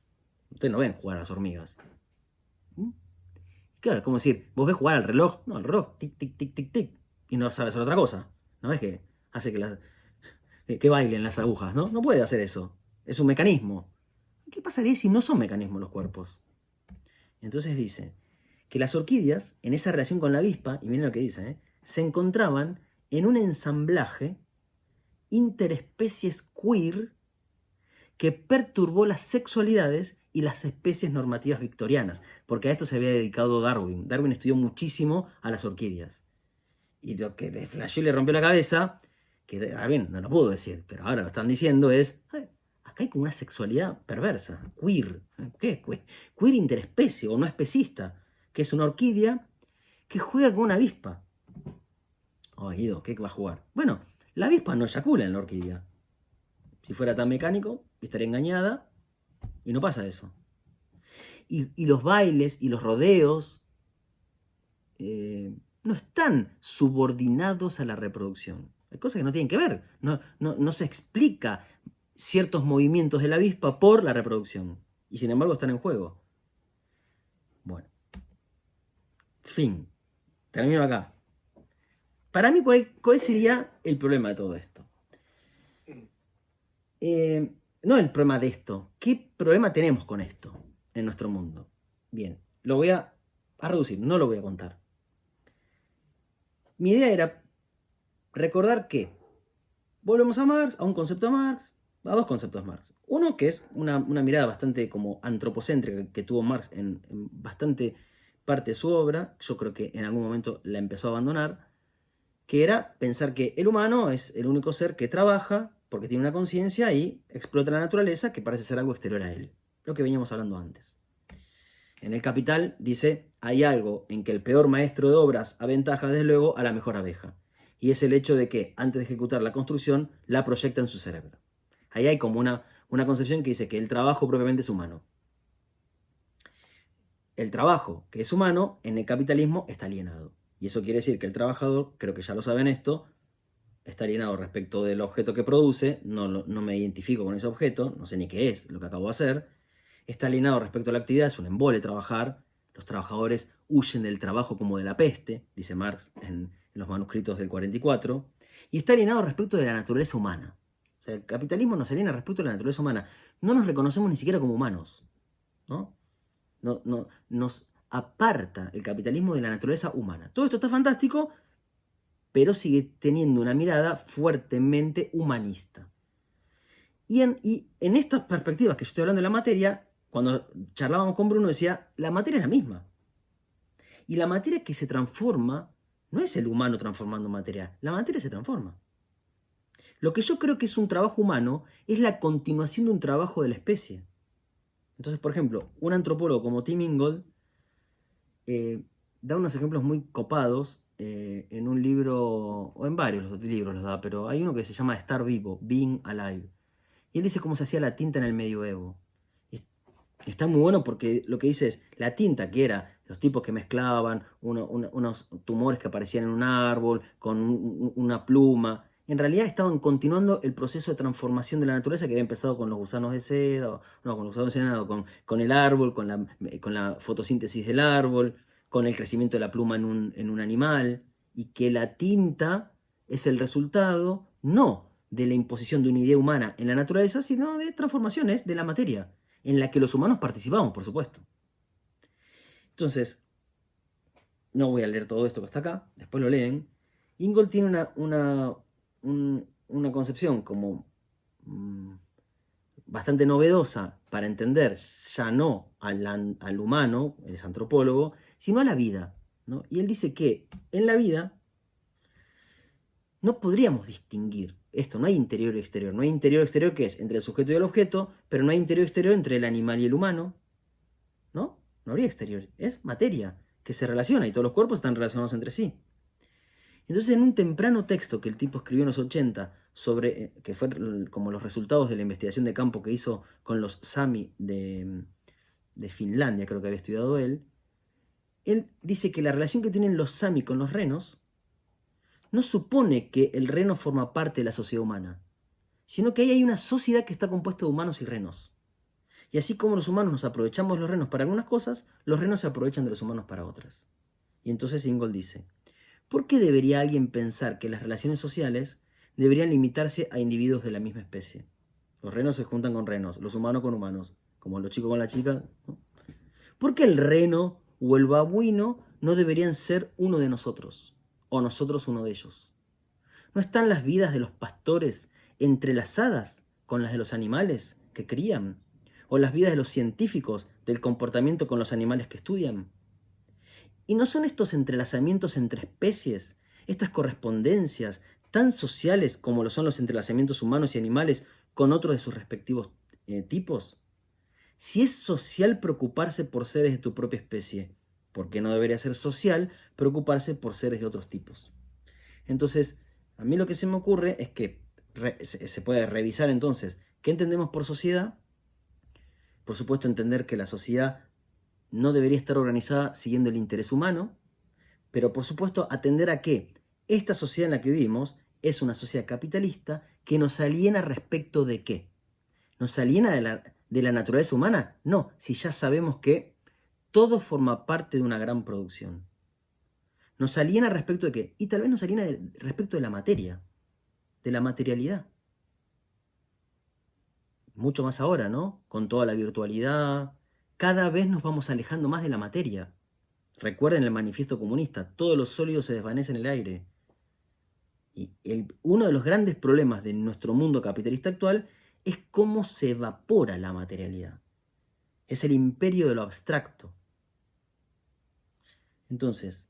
Ustedes no ven jugar a las hormigas. Claro, es como decir, vos ves jugar al reloj. No, el reloj, tic, tic, tic, tic, tic. Y no sabe hacer otra cosa. ¿No ves que hace que bailen las agujas? ¿No? No puede hacer eso. Es un mecanismo. ¿Qué pasaría si no son mecanismos los cuerpos? Entonces dice que las orquídeas, en esa relación con la avispa, y miren lo que dice, se encontraban en un ensamblaje interespecies queer que perturbó las sexualidades y las especies normativas victorianas, porque a esto se había dedicado Darwin. Darwin estudió muchísimo a las orquídeas. Y lo que le flasheó y le rompió la cabeza, que bien, no lo puedo decir, pero ahora lo están diciendo, es, acá hay como una sexualidad perversa, queer. ¿Qué es queer? Queer interespecie o no especista, que es una orquídea que juega con una avispa. Oh, Guido, ¿qué va a jugar? Bueno, la avispa no eyacula en la orquídea. Si fuera tan mecánico, estaría engañada y no pasa eso. Y los bailes y los rodeos no están subordinados a la reproducción. Hay cosas que no tienen que ver. No se explica ciertos movimientos de la avispa por la reproducción. Y sin embargo están en juego. Bueno. Fin. Termino acá. Para mí, ¿cuál sería el problema de todo esto? No el problema de esto. ¿Qué problema tenemos con esto en nuestro mundo? Bien, lo voy a reducir, no lo voy a contar. Mi idea era recordar que volvemos a Marx, a un concepto de Marx, a 2 conceptos de Marx. Uno que es una mirada bastante como antropocéntrica que tuvo Marx en bastante parte de su obra, yo creo que en algún momento la empezó a abandonar, que era pensar que el humano es el único ser que trabaja porque tiene una conciencia y explota la naturaleza, que parece ser algo exterior a él. Lo que veníamos hablando antes. En El Capital dice, hay algo en que el peor maestro de obras aventaja desde luego a la mejor abeja. Y es el hecho de que, antes de ejecutar la construcción, la proyecta en su cerebro. Ahí hay como una concepción que dice que el trabajo propiamente es humano. El trabajo que es humano, en el capitalismo, está alienado. Y eso quiere decir que el trabajador, creo que ya lo saben esto, está alienado respecto del objeto que produce, no me identifico con ese objeto, no sé ni qué es lo que acabo de hacer, está alienado respecto a la actividad, es un embole trabajar, los trabajadores huyen del trabajo como de la peste, dice Marx en los manuscritos del 44, y está alienado respecto de la naturaleza humana. O sea, el capitalismo nos aliena respecto a la naturaleza humana, no nos reconocemos ni siquiera como humanos, ¿no? Nos aparta el capitalismo de la naturaleza humana. Todo esto está fantástico, pero sigue teniendo una mirada fuertemente humanista. Y en estas perspectivas que yo estoy hablando de la materia, cuando charlábamos con Bruno decía, la materia es la misma. Y la materia que se transforma no es el humano transformando materia, la materia se transforma. Lo que yo creo que es un trabajo humano es la continuación de un trabajo de la especie. Entonces, por ejemplo, un antropólogo como Tim Ingold da unos ejemplos muy copados en un libro, o en varios libros los da, pero hay uno que se llama Estar Vivo, Being Alive. Y él dice cómo se hacía la tinta en el medioevo. Está muy bueno porque lo que dice es, la tinta que era Los tipos que mezclaban unos tumores que aparecían en un árbol con una pluma, en realidad estaban continuando el proceso de transformación de la naturaleza que había empezado con los gusanos de seda, con los gusanos de seda, con el árbol, con la fotosíntesis del árbol, con el crecimiento de la pluma en un animal, y que la tinta es el resultado no de la imposición de una idea humana en la naturaleza, sino de transformaciones de la materia, en la que los humanos participamos, por supuesto. Entonces, no voy a leer todo esto que está acá, después lo leen. Ingold tiene una concepción como bastante novedosa para entender ya no al humano, él es antropólogo, sino a la vida, ¿no? Y él dice que en la vida no podríamos distinguir esto, no hay interior y exterior. No hay interior y exterior que es entre el sujeto y el objeto, pero no hay interior y exterior entre el animal y el humano, ¿no? No habría exterior, es materia que se relaciona y todos los cuerpos están relacionados entre sí. Entonces, en un temprano texto que el tipo escribió en los 80, que fue como los resultados de la investigación de campo que hizo con los Sami de Finlandia, creo que había estudiado él dice que la relación que tienen los Sami con los renos no supone que el reno forma parte de la sociedad humana, sino que ahí hay una sociedad que está compuesta de humanos y renos. Y así como los humanos nos aprovechamos de los renos para algunas cosas, los renos se aprovechan de los humanos para otras. Y entonces Ingold dice, ¿por qué debería alguien pensar que las relaciones sociales deberían limitarse a individuos de la misma especie? Los renos se juntan con renos, los humanos con humanos, como los chicos con la chica, ¿no? ¿Por qué el reno o el babuino no deberían ser uno de nosotros, o nosotros uno de ellos? ¿No están las vidas de los pastores entrelazadas con las de los animales que crían? ¿O las vidas de los científicos del comportamiento con los animales que estudian? ¿Y no son estos entrelazamientos entre especies, estas correspondencias, tan sociales como lo son los entrelazamientos humanos y animales con otros de sus respectivos tipos? Si es social preocuparse por seres de tu propia especie, ¿por qué no debería ser social preocuparse por seres de otros tipos? Entonces, a mí lo que se me ocurre es que se puede revisar entonces qué entendemos por sociedad. Por supuesto, entender que la sociedad no debería estar organizada siguiendo el interés humano, pero por supuesto atender a que esta sociedad en la que vivimos es una sociedad capitalista que nos aliena respecto de qué. ¿Nos aliena de la naturaleza humana? No, si ya sabemos que todo forma parte de una gran producción. ¿Nos aliena respecto de qué? Y tal vez nos aliena respecto de la materia, de la materialidad. Mucho más ahora, ¿no? Con toda la virtualidad, cada vez nos vamos alejando más de la materia. Recuerden el manifiesto comunista, todos los sólidos se desvanecen en el aire. Y uno de los grandes problemas de nuestro mundo capitalista actual es cómo se evapora la materialidad. Es el imperio de lo abstracto. Entonces,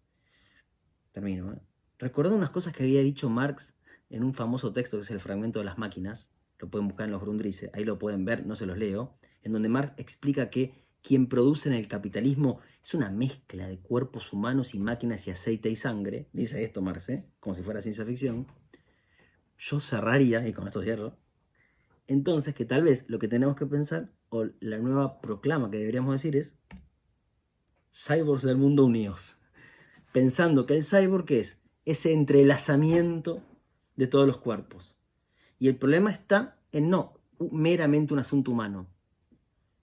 termino, ¿eh? Recuerdo unas cosas que había dicho Marx en un famoso texto que es el fragmento de las máquinas. Lo pueden buscar en los Grundrisse, ahí lo pueden ver, no se los leo, en donde Marx explica que quien produce en el capitalismo es una mezcla de cuerpos humanos y máquinas y aceite y sangre. Dice esto Marx, como si fuera ciencia ficción. Yo cerraría, y con esto cierro, entonces que tal vez lo que tenemos que pensar, o la nueva proclama que deberíamos decir es cyborgs del mundo unidos. Pensando que el cyborg es ese entrelazamiento de todos los cuerpos. Y el problema está en no meramente un asunto humano.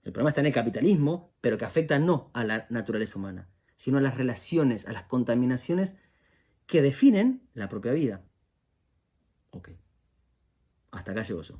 El problema está en el capitalismo, pero que afecta no a la naturaleza humana, sino a las relaciones, a las contaminaciones que definen la propia vida. Ok. Hasta acá llego yo.